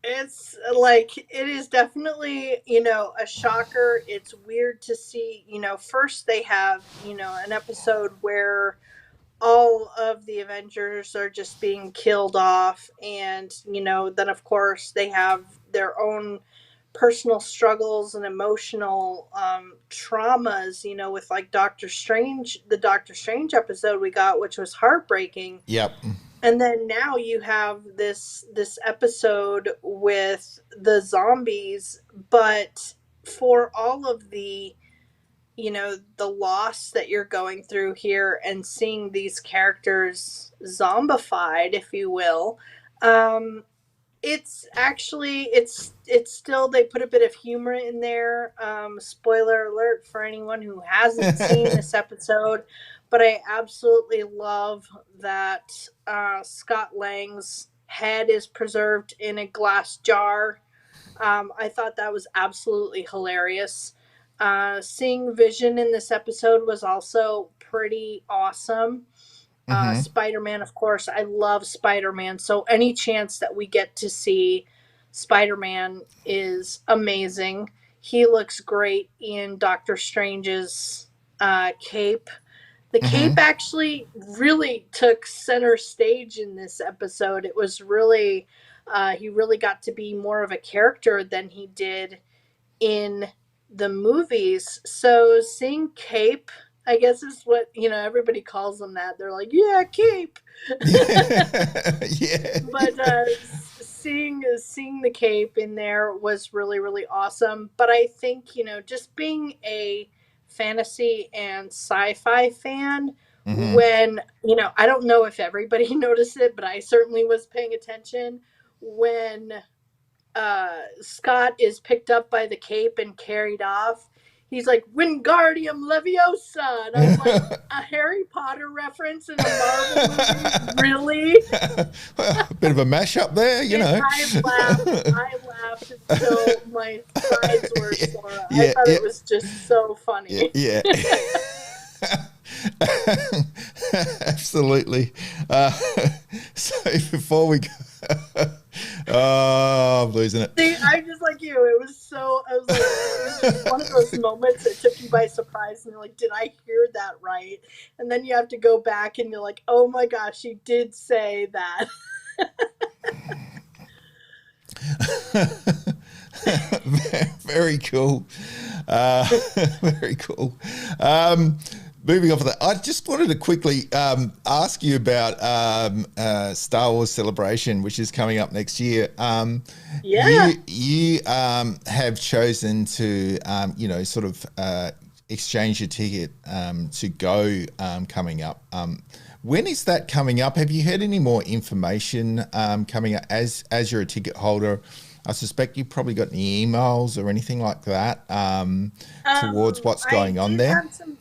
It's like, it is definitely, a shocker. It's weird to see, first they have, an episode where all of the Avengers are just being killed off. And, then of course they have their own personal struggles and emotional traumas, with like Doctor Strange, the Doctor Strange episode we got, which was heartbreaking. Yep. And then now you have this episode with the zombies, but for all of the, the loss that you're going through here and seeing these characters zombified, if you will, it's actually, it's still, they put a bit of humor in there. Spoiler alert for anyone who hasn't seen this episode. But I absolutely love that Scott Lang's head is preserved in a glass jar. I thought that was absolutely hilarious. Seeing Vision in this episode was also pretty awesome. Spider-Man, of course. I love Spider-Man. So any chance that we get to see Spider-Man is amazing. He looks great in Doctor Strange's cape. The cape actually really took center stage in this episode. It was really, he really got to be more of a character than he did in the movies. So seeing Cape, I guess is what, everybody calls them that. They're like, yeah, Cape. Yeah. But seeing the Cape in there was really, really awesome. But I think, just being a fantasy and sci-fi fan, when, I don't know if everybody noticed it, but I certainly was paying attention when Scott is picked up by the cape and carried off. He's like, Wingardium Leviosa. And I'm like, a Harry Potter reference in a Marvel movie? Really? A bit of a mashup there, I laughed until my sides were sore. I thought it was just so funny. Yeah. Absolutely. So before we go, I'm losing it. See, I'm just like you. It was just one of those moments that took you by surprise, and you're like, did I hear that right? And then you have to go back and you're like, oh my gosh, you did say that. Very cool. Very cool. Moving on from that, I just wanted to quickly ask you about Star Wars Celebration, which is coming up next year. You have chosen to, sort of exchange your ticket to go coming up. When is that coming up? Have you heard any more information coming up as you're a ticket holder? I suspect you probably got any emails or anything like that towards what's I going on did there. have some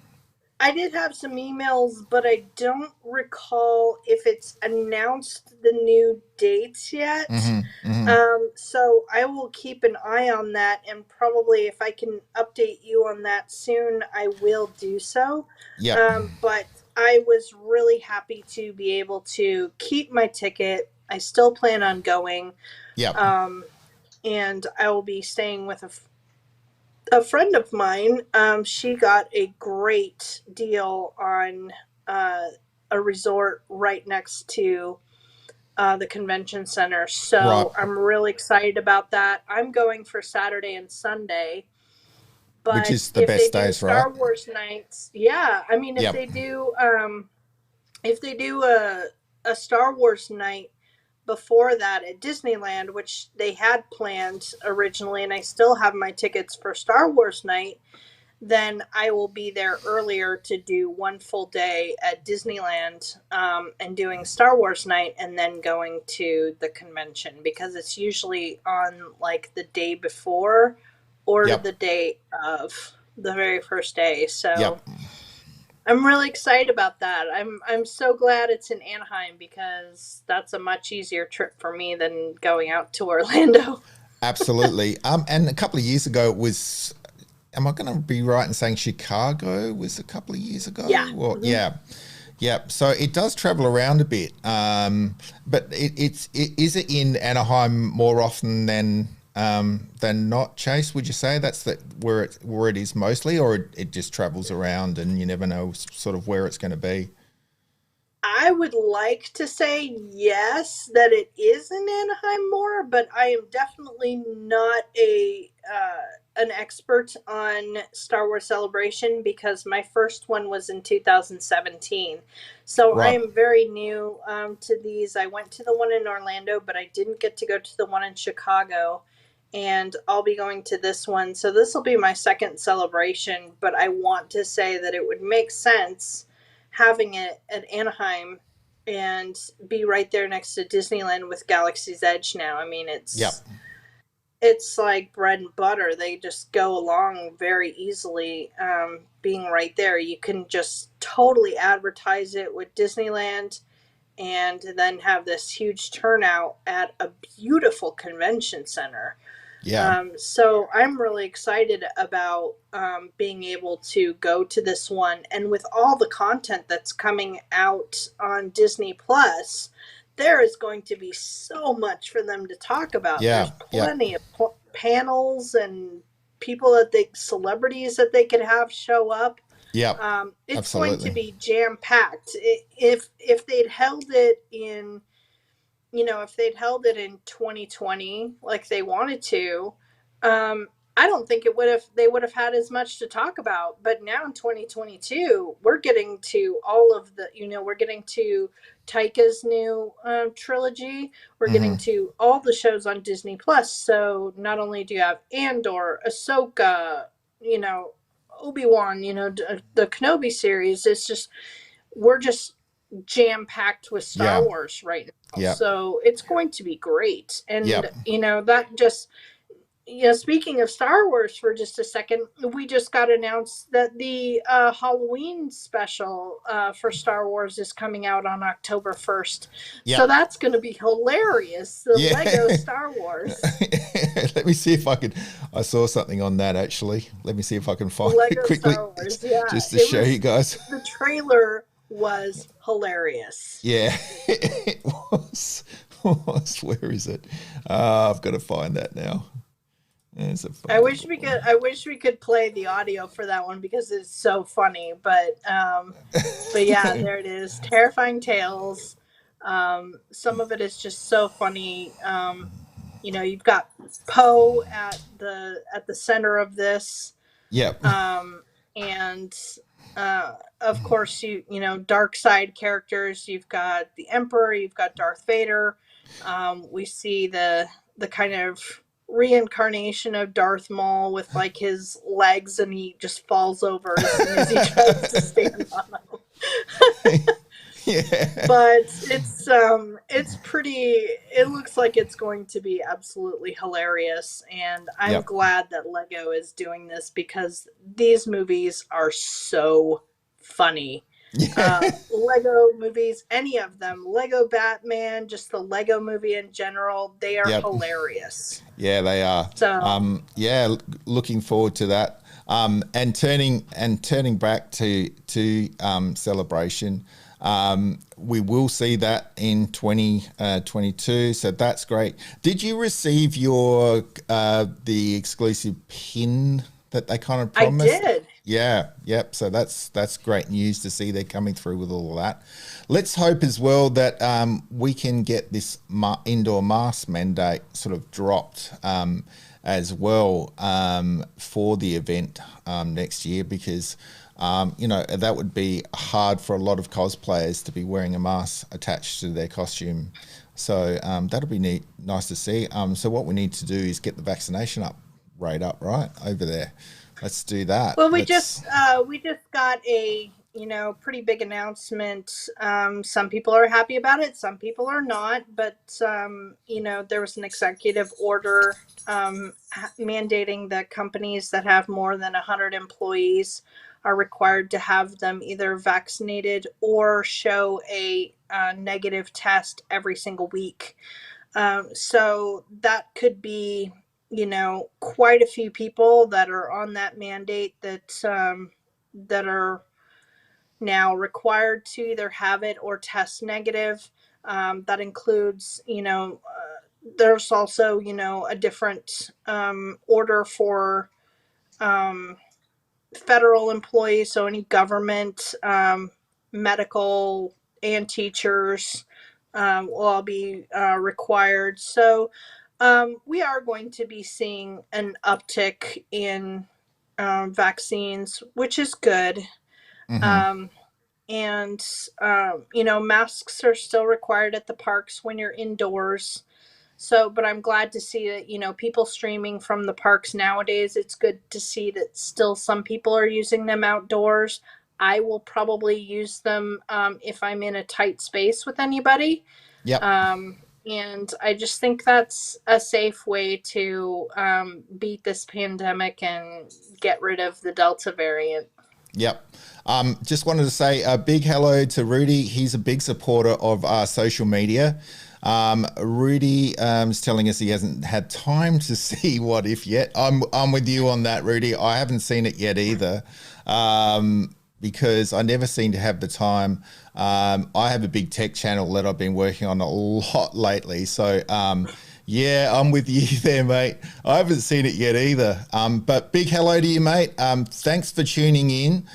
I did have some emails, but I don't recall if it's announced the new dates yet. Mm-hmm. So I will keep an eye on that, and probably if I can update you on that soon, I will do so. Yep. But I was really happy to be able to keep my ticket. I still plan on going, Yep. um, and I will be staying with a friend of mine. She got a great deal on uh, a resort right next to the convention center. Right. So I'm really excited about that. I'm going for Saturday and Sunday. Which But is the if they best do days, right? Star Wars nights, yeah, I mean, Yep. if they do a Star Wars night before that at Disneyland, which they had planned originally, and I still have my tickets for Star Wars night, then I will be there earlier to do one full day at Disneyland, and doing Star Wars night, and then going to the convention, because it's usually on like the day before or Yep. the day of the very first day. So Yep. I'm really excited about that. I'm so glad it's in Anaheim, because that's a much easier trip for me than going out to Orlando. Absolutely. And a couple of years ago it was. Am I going to be right in saying Chicago was a couple of years ago? Yeah. Or Hmm. yeah, yeah. So it does travel around a bit, but is it in Anaheim more often than not? Chase, would you say that's where it is mostly, or it just travels around and you never know sort of where it's going to be? I would like to say yes, that it is in Anaheim more, but I am definitely not a an expert on Star Wars Celebration, because my first one was in 2017. So I Right. am very new to these. I went to the one in Orlando, but I didn't get to go to the one in Chicago. And I'll be going to this one. So this will be my second celebration, but I want to say that it would make sense having it at Anaheim and be right there next to Disneyland with Galaxy's Edge now. I mean, Yep. it's like bread and butter. They just go along very easily, being right there. You can just totally advertise it with Disneyland, and then have this huge turnout at a beautiful convention center. Yeah. So I'm really excited about being able to go to this one, and with all the content that's coming out on Disney Plus, there is going to be so much for them to talk about. Yeah. There's Yep. plenty of panels and people celebrities that they could have show up. Yep. It's going to Absolutely. be jam packed. If they'd held it in, if they'd held it in 2020 like they wanted to, I don't think they would have had as much to talk about. But now in 2022, we're getting to all of we're getting to Taika's new trilogy. We're getting Hmm. to all the shows on Disney Plus. So not only do you have Andor, Ahsoka, you know, Obi-Wan, the Kenobi series. It's just we're just jam packed with Star Yeah. Wars right now. Yep. So it's going to be great. And, Yep. that just, speaking of Star Wars for just a second, we just got announced that the Halloween special for Star Wars is coming out on October 1st. So Yep. that's going to be hilarious. The Yeah. Lego Star Wars. Let me see if I could. I saw something on that actually. Let me see if I can find it Lego quickly, Star Wars. Yeah. just to show you guys. The trailer was hilarious. Yeah, it was. Where is it? I've got to find that now. There's a I funny wish little we could. one. I wish we could play the audio for that one, because it's so funny. But yeah, there it is. Terrifying tales. Some of it is just so funny. You've got Poe at the center of this, Yep. and of course dark side characters. You've got the Emperor. You've got Darth Vader. We see the kind of reincarnation of Darth Maul with like his legs, and he just falls over as soon as he tries to stand on them. Yeah. But it's pretty, it looks like it's going to be absolutely hilarious, and I'm Yep. glad that Lego is doing this because these movies are so funny. Yeah. Lego movies, any of them, Lego Batman, just the Lego movie in general, they are Yep. hilarious. Yeah, they are. So Looking forward to that. And turning back to Celebration, we will see that in 2022. So that's great. Did you receive your the exclusive pin that they kind of I promised? did. Yeah, yep. So that's great news to see they're coming through with all of that. Let's hope as well that we can get this indoor mask mandate sort of dropped as well for the event next year, because that would be hard for a lot of cosplayers to be wearing a mask attached to their costume. So that'll be nice to see. So what we need to do is get the vaccination rate up right over there. Let's do that. Well, we just got a pretty big announcement. Some people are happy about it, some people are not. But there was an executive order mandating that companies that have more than 100 employees are required to have them either vaccinated or show a negative test every single week. So that could be quite a few people that are on that mandate that are now required to either have it or test negative. That includes, there's also, a different order for federal employees, so any government, medical, and teachers will all be required. So we are going to be seeing an uptick in vaccines, which is good. Mm-hmm. Um, and masks are still required at the parks when you're indoors. So, but I'm glad to see that, people streaming from the parks nowadays. It's good to see that still some people are using them outdoors. I will probably use them if I'm in a tight space with anybody. Yep. And I just think that's a safe way to beat this pandemic and get rid of the Delta variant. Yep. Just wanted to say a big hello to Rudy. He's a big supporter of our social media. Rudy is telling us he hasn't had time to see What If yet. I'm with you on that, Rudy. I haven't seen it yet either, because I never seem to have the time. I have a big tech channel that I've been working on a lot lately. So, yeah, I'm with you there, mate. I haven't seen it yet either. But big hello to you, mate. Thanks for tuning in.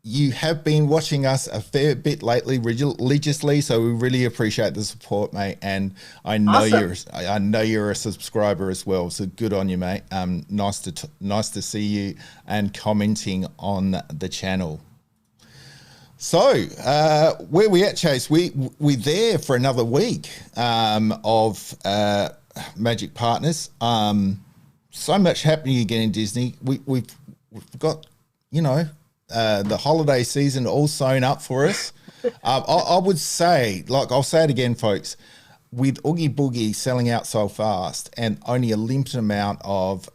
You have been watching us a fair bit lately, religiously, so we really appreciate the support, mate. And I know Awesome. you're a subscriber as well. So good on you, mate. Nice to see you and commenting on the channel. So where we at, Chase? We're there for another week of Magic Partners. So much happening again in Disney. We've got the holiday season all sewn up for us. I would say, I'll say it again, folks. With Oogie Boogie selling out so fast and only a limited amount of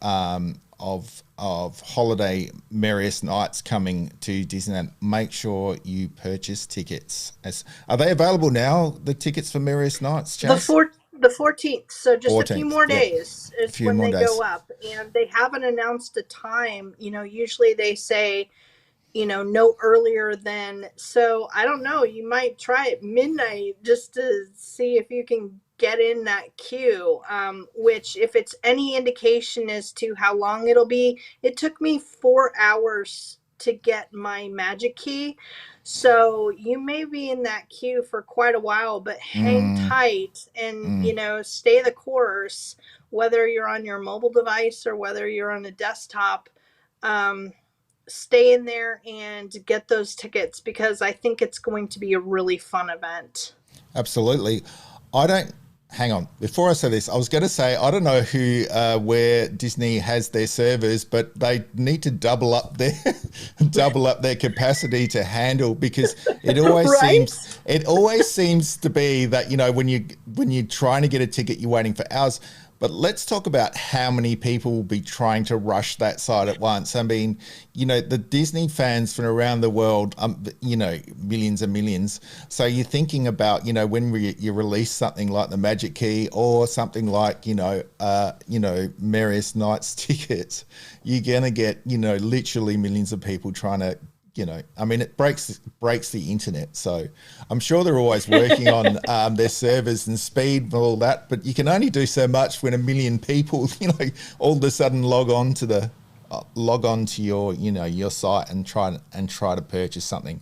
holiday Merriest Nights coming to Disneyland, make sure you purchase tickets. Are they available now, the tickets for Merriest Nights, Chase? The 14th, so just a few 14th, more yep. days A is few when more they go days. up, and they haven't announced a time. Usually they say no earlier than, so I don't know, you might try at midnight just to see if you can get in that queue, which, if it's any indication as to how long it'll be, it took me 4 hours to get my magic key. So you may be in that queue for quite a while, but hang Mm, tight and mm. stay the course, whether you're on your mobile device or whether you're on a desktop. Stay in there and get those tickets, because I think it's going to be a really fun event. Absolutely. I don't. hang on. Before I say this, I was going to say I don't know who where Disney has their servers, but they need to double up their double up their capacity to handle, because Right? it always seems to be that, when you're trying to get a ticket, you're waiting for hours. But let's talk about how many people will be trying to rush that side at once. I mean, the Disney fans from around the world, millions and millions. So you're thinking about, when you release something like the Magic Key or something like, Merriest Nights tickets, you're gonna get, literally millions of people trying to, I mean, it breaks the internet. So I'm sure they're always working on their servers and speed and all that, but you can only do so much when a million people, all of a sudden log on to your site and try to purchase something.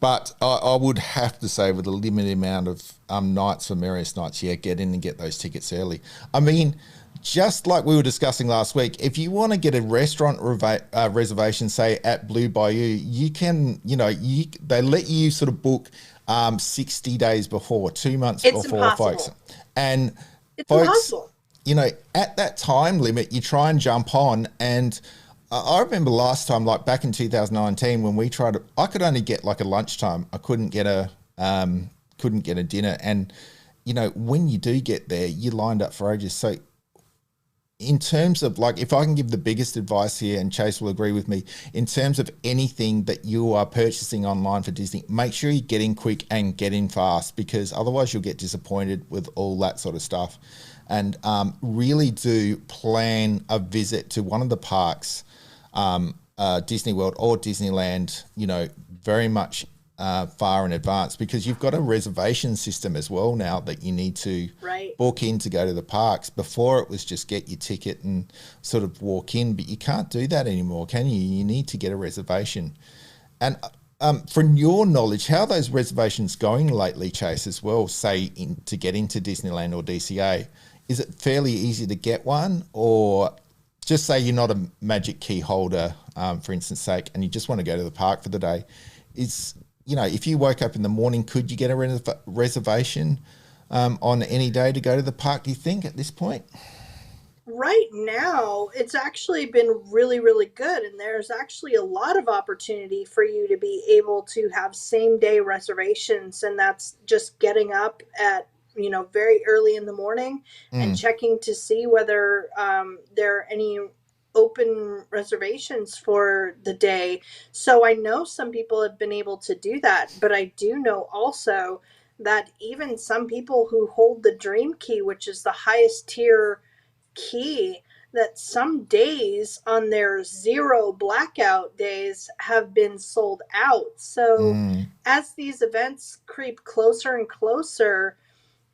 But I would have to say, with a limited amount of nights for Merriest Nights, yeah, get in and get those tickets early. I mean, just like we were discussing last week, if you want to get a restaurant reservation, say at Blue Bayou, you can, they let you sort of book 60 days before, 2 months It's before, folks. impossible. And It's folks, impossible. at that time limit, you try and jump on. And I remember last time, like back in 2019, when we tried it, I could only get like a lunchtime. I couldn't get a dinner. And, when you do get there, you lined up for ages. So in terms of, like, if I can give the biggest advice here, and Chase will agree with me, in terms of anything that you are purchasing online for Disney, make sure you get in quick and get in fast, because otherwise you'll get disappointed with all that sort of stuff. And really do plan a visit to one of the parks, Disney World or Disneyland, very much far in advance, because you've got a reservation system as well now that you need to Right. book in to go to the parks. Before, it was just get your ticket and sort of walk in, but you can't do that anymore, can you? You need to get a reservation. And from your knowledge, how are those reservations going lately, Chase, as well, say to get into Disneyland or DCA? Is it fairly easy to get one, or just say you're not a Magic Key holder, for instance sake, and you just want to go to the park for the day? Is, if you woke up in the morning, could you get a reservation on any day to go to the park, do you think, at this point? Right now, it's actually been really, really good. And there's actually a lot of opportunity for you to be able to have same day reservations. And that's just getting up at, very early in the morning and Mm, checking to see whether there are any open reservations for the day. So I know some people have been able to do that, but I do know also that even some people who hold the Dream Key, which is the highest tier key, that some days on their zero blackout days have been sold out. So mm, as these events creep closer and closer,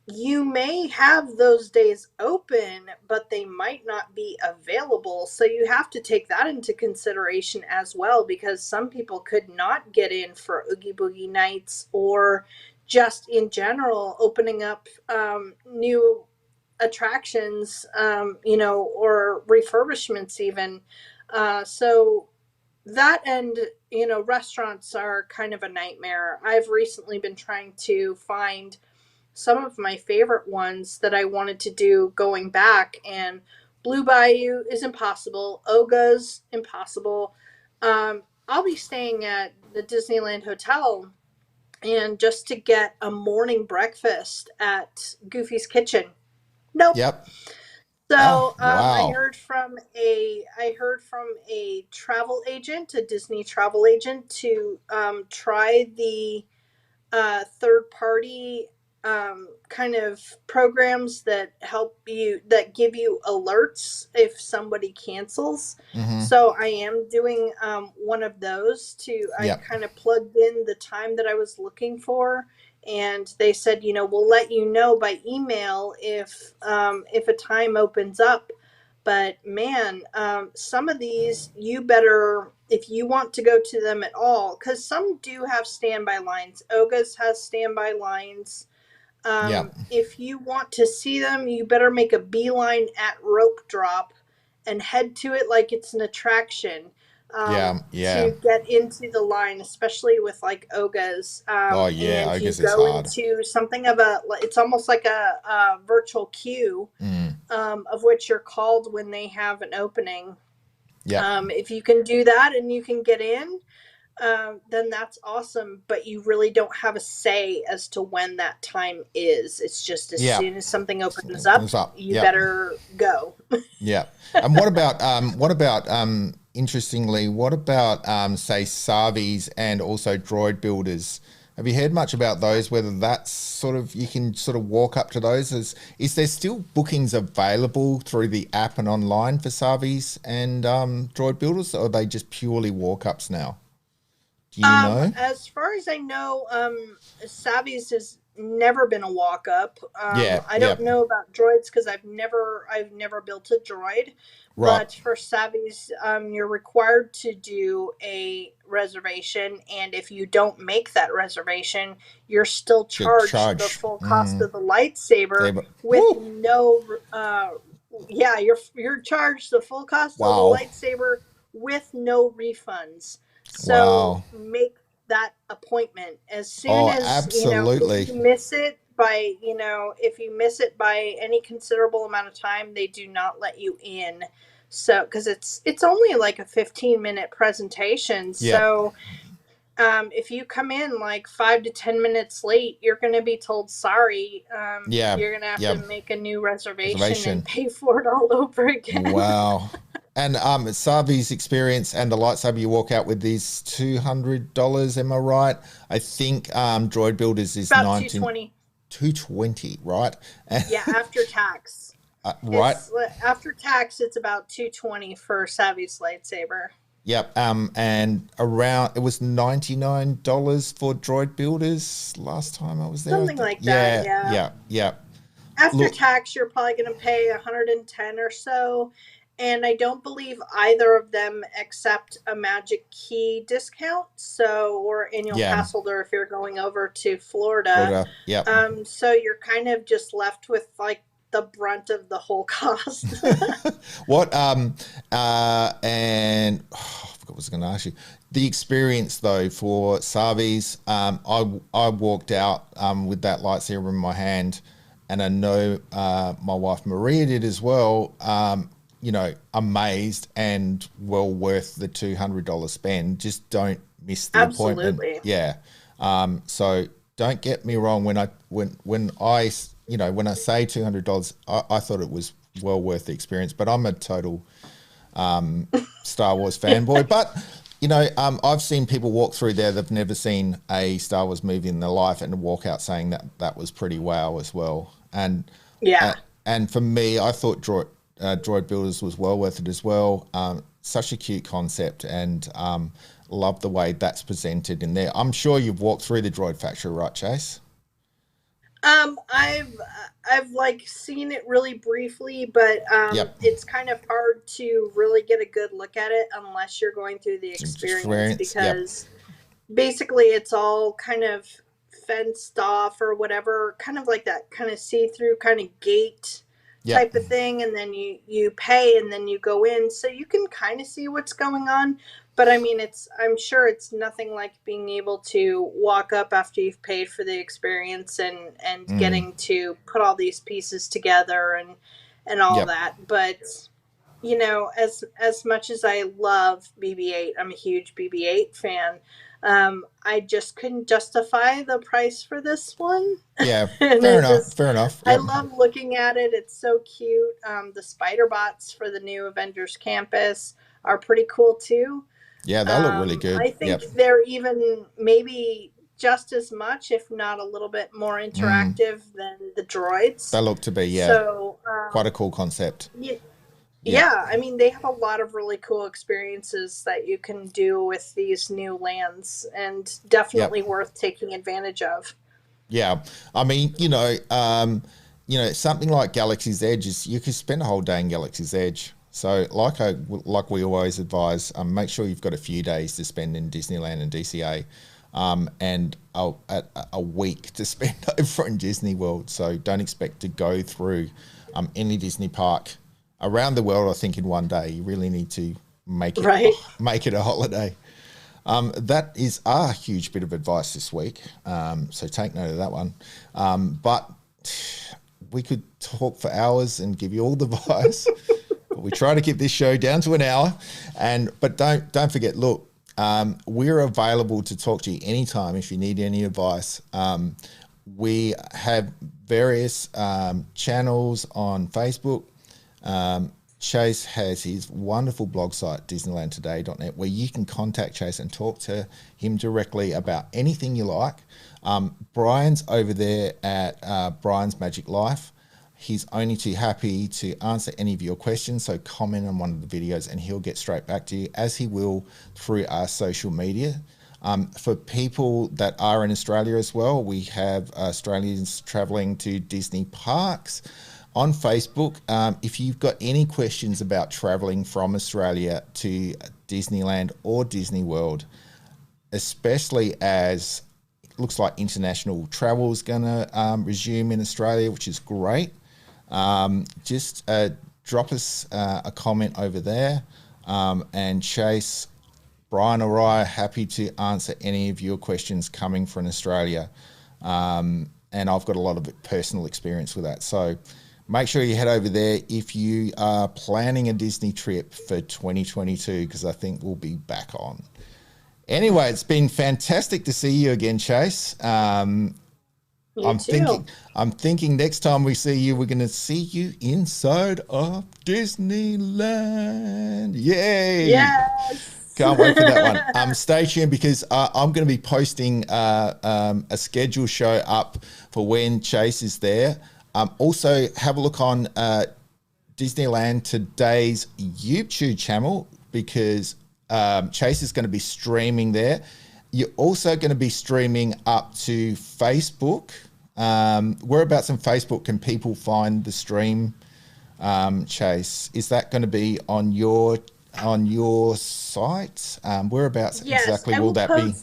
you may have those days open, but they might not be available. So you have to take that into consideration as well, because some people could not get in for Oogie Boogie nights, or just in general opening up new attractions, or refurbishments even. So that, and restaurants are kind of a nightmare. I've recently been trying to find some of my favorite ones that I wanted to do going back, and Blue Bayou is impossible. Oga's impossible. I'll be staying at the Disneyland Hotel, and just to get a morning breakfast at Goofy's Kitchen. Nope. yep. Oh, So wow. I heard from a travel agent, a Disney travel agent, to try the third party kind of programs that that give you alerts if somebody cancels. Mm-hmm. So I am doing one of those. I Yep. kind of plugged in the time that I was looking for, and they said, we'll let you know by email if a time opens up. But man, some of these, you better, if you want to go to them at all, because some do have standby lines. Oga's has standby lines. Yep. If you want to see them, you better make a beeline at rope drop and head to it like it's an attraction. Yeah. to get into the line, especially with like Ogas. Oh yeah, And you Ogres is go hard. into something of it's almost like a virtual queue, Mm. of which you're called when they have an opening. Yep. If you can do that and you can get in, then that's awesome. But you really don't have a say as to when that time is. It's just as Yep. soon as something opens up, Thumbs up. you Yep. better go. Yeah. And interestingly, what about say Savis and also droid builders? Have you heard much about those? Whether that's sort of you can sort of walk up to those? Is there still bookings available through the app and online for Savis and droid builders, or are they just purely walk ups now? Do you know? As far as I know, Savvy's has never been a walk up. Yeah. I Yeah. don't know about droids because I've never built a droid. Right. But for Savvy's, you're required to do a reservation, and if you don't make that reservation, you're still Good charged the charge. full cost of the lightsaber Saber. with Woo! no. Yeah, you're charged the full cost of the Wow. lightsaber with no refunds. So Wow. make that appointment as soon Oh, as, absolutely. if you miss it by, if you miss it by any considerable amount of time, they do not let you in. So, because it's only like a 15-minute presentation. Yep. So, if you come in like 5 to 10 minutes late, you're going to be told sorry. Yeah. You're going to have Yeah. to make a new reservation Reservation. and pay for it all over again. Wow. And Savi's experience and the lightsaber you walk out with is $200. Am I right? I think Droid Builders is About 19 $220. $220, right? Yeah, after tax. Right. After tax, it's about $220 for Savvy's lightsaber. Yep. And around it was $99 for Droid Builders last time I was there. Something like that. Yeah. Yeah. After tax, you're probably going to pay 110 or so. And I don't believe either of them accept a Magic Key discount, or annual pass holder if you're going over to Florida. Yeah. So you're kind of just left with like the brunt of the whole cost. What and I forgot what I was going to ask you. The experience though for Savis, I walked out with that lightsaber in my hand, and I know my wife Maria did as well. Amazed and well worth the $200 spend. Just don't miss the appointment. Yeah. So don't get me wrong. When I say $200, I thought it was well worth the experience. But I'm a total Star Wars fanboy. But I've seen people walk through there that've never seen a Star Wars movie in their life and walk out saying that was pretty wow as well. And and for me, I thought Droid Builders was well worth it as well. Such a cute concept, and love the way that's presented in there. I'm sure you've walked through the Droid Factory, right, Chase? I've like seen it really briefly, but it's kind of hard to really get a good look at it unless you're going through the experience because basically it's all kind of fenced off or whatever, kind of like that kind of see-through kind of gate type of thing, and then you pay and then you go in, so you can kind of see what's going on. But I mean, I'm sure it's nothing like being able to walk up after you've paid for the experience and getting to put all these pieces together and all that. But as much as I love BB-8, I'm a huge BB-8 fan. I just couldn't justify the price for this one. Yeah, fair enough. I love looking at it. It's so cute. The spider bots for the new Avengers campus are pretty cool too. Yeah, they look really good. I think they're even maybe just as much, if not a little bit more interactive than the droids. They look to be, So, quite a cool concept. Yeah, I mean, they have a lot of really cool experiences that you can do with these new lands, and definitely worth taking advantage of. Yeah, I mean, something like Galaxy's Edge you could spend a whole day in Galaxy's Edge. So, like we always advise, make sure you've got a few days to spend in Disneyland and DCA, and a week to spend over in Disney World. So, don't expect to go through any Disney park around the world, I think, in one day. You really need to make it Right. make it a holiday. That is a huge bit of advice this week. So take note of that one. But we could talk for hours and give you all the advice. But we try to keep this show down to an hour. But don't forget, look, we're available to talk to you anytime if you need any advice. We have various channels on Facebook. Chase has his wonderful blog site, DisneylandToday.net, where you can contact Chase and talk to him directly about anything you like. Bryan's over there at Bryan's Magic Life. He's only too happy to answer any of your questions, so comment on one of the videos and he'll get straight back to you, as he will through our social media. For people that are in Australia as well, we have Australians travelling to Disney parks on Facebook. If you've got any questions about travelling from Australia to Disneyland or Disney World, especially as it looks like international travel is going to resume in Australia, which is great, just drop us a comment over there, and Chase, Bryan or I are happy to answer any of your questions coming from Australia. And I've got a lot of personal experience with that. So make sure you head over there if you are planning a Disney trip for 2022, because I think we'll be back on. Anyway, it's been fantastic to see you again, Chase. I'm thinking next time we see you, we're going to see you inside of Disneyland. Yay! Yes. Can't wait for that one. Stay tuned, because I'm going to be posting a schedule show up for when Chase is there. Also, have a look on Disneyland Today's YouTube channel, because Chase is going to be streaming there. You're also going to be streaming up to Facebook. Whereabouts on Facebook can people find the stream, Chase? Is that going to be on your site? Whereabouts exactly will that be?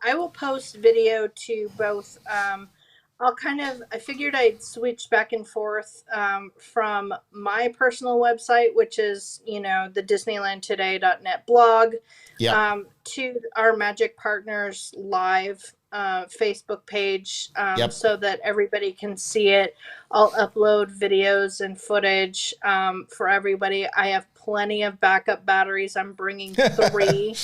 I will post video to both. I figured I'd switch back and forth from my personal website, which is, the DisneylandToday.net blog, to our Magic Partners live Facebook page, so that everybody can see it. I'll upload videos and footage for everybody. I have plenty of backup batteries. I'm bringing 3.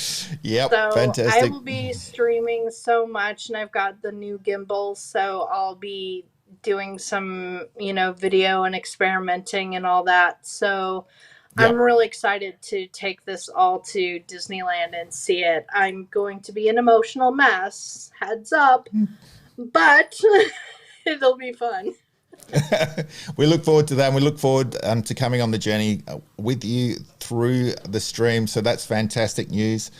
Yep, so fantastic. I will be streaming so much, and I've got the new gimbal, so I'll be doing some, video and experimenting and all that. So I'm really excited to take this all to Disneyland and see it. I'm going to be an emotional mess, heads up, but it'll be fun. We look forward to that, and we look forward to coming on the journey with you through the stream. So that's fantastic news.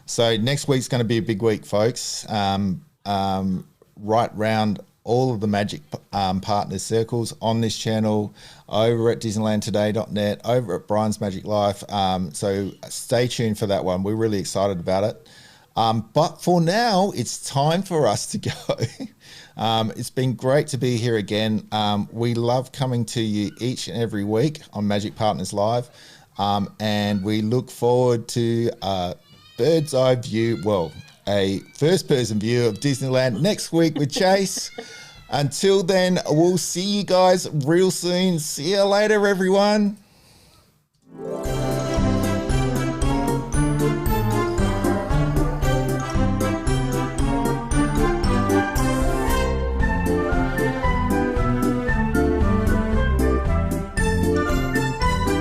So next week's going to be a big week, folks. Right round all of the Magic Partners circles on this channel, over at DisneylandToday.net, over at Bryan's Magic Life. So stay tuned for that one. We're really excited about it. But for now, it's time for us to go. It's been great to be here again. We love coming to you each and every week on Magic Partners Live. And we look forward to a bird's eye view, a first-person view of Disneyland next week with Chase. Until then, we'll see you guys real soon. See you later, everyone.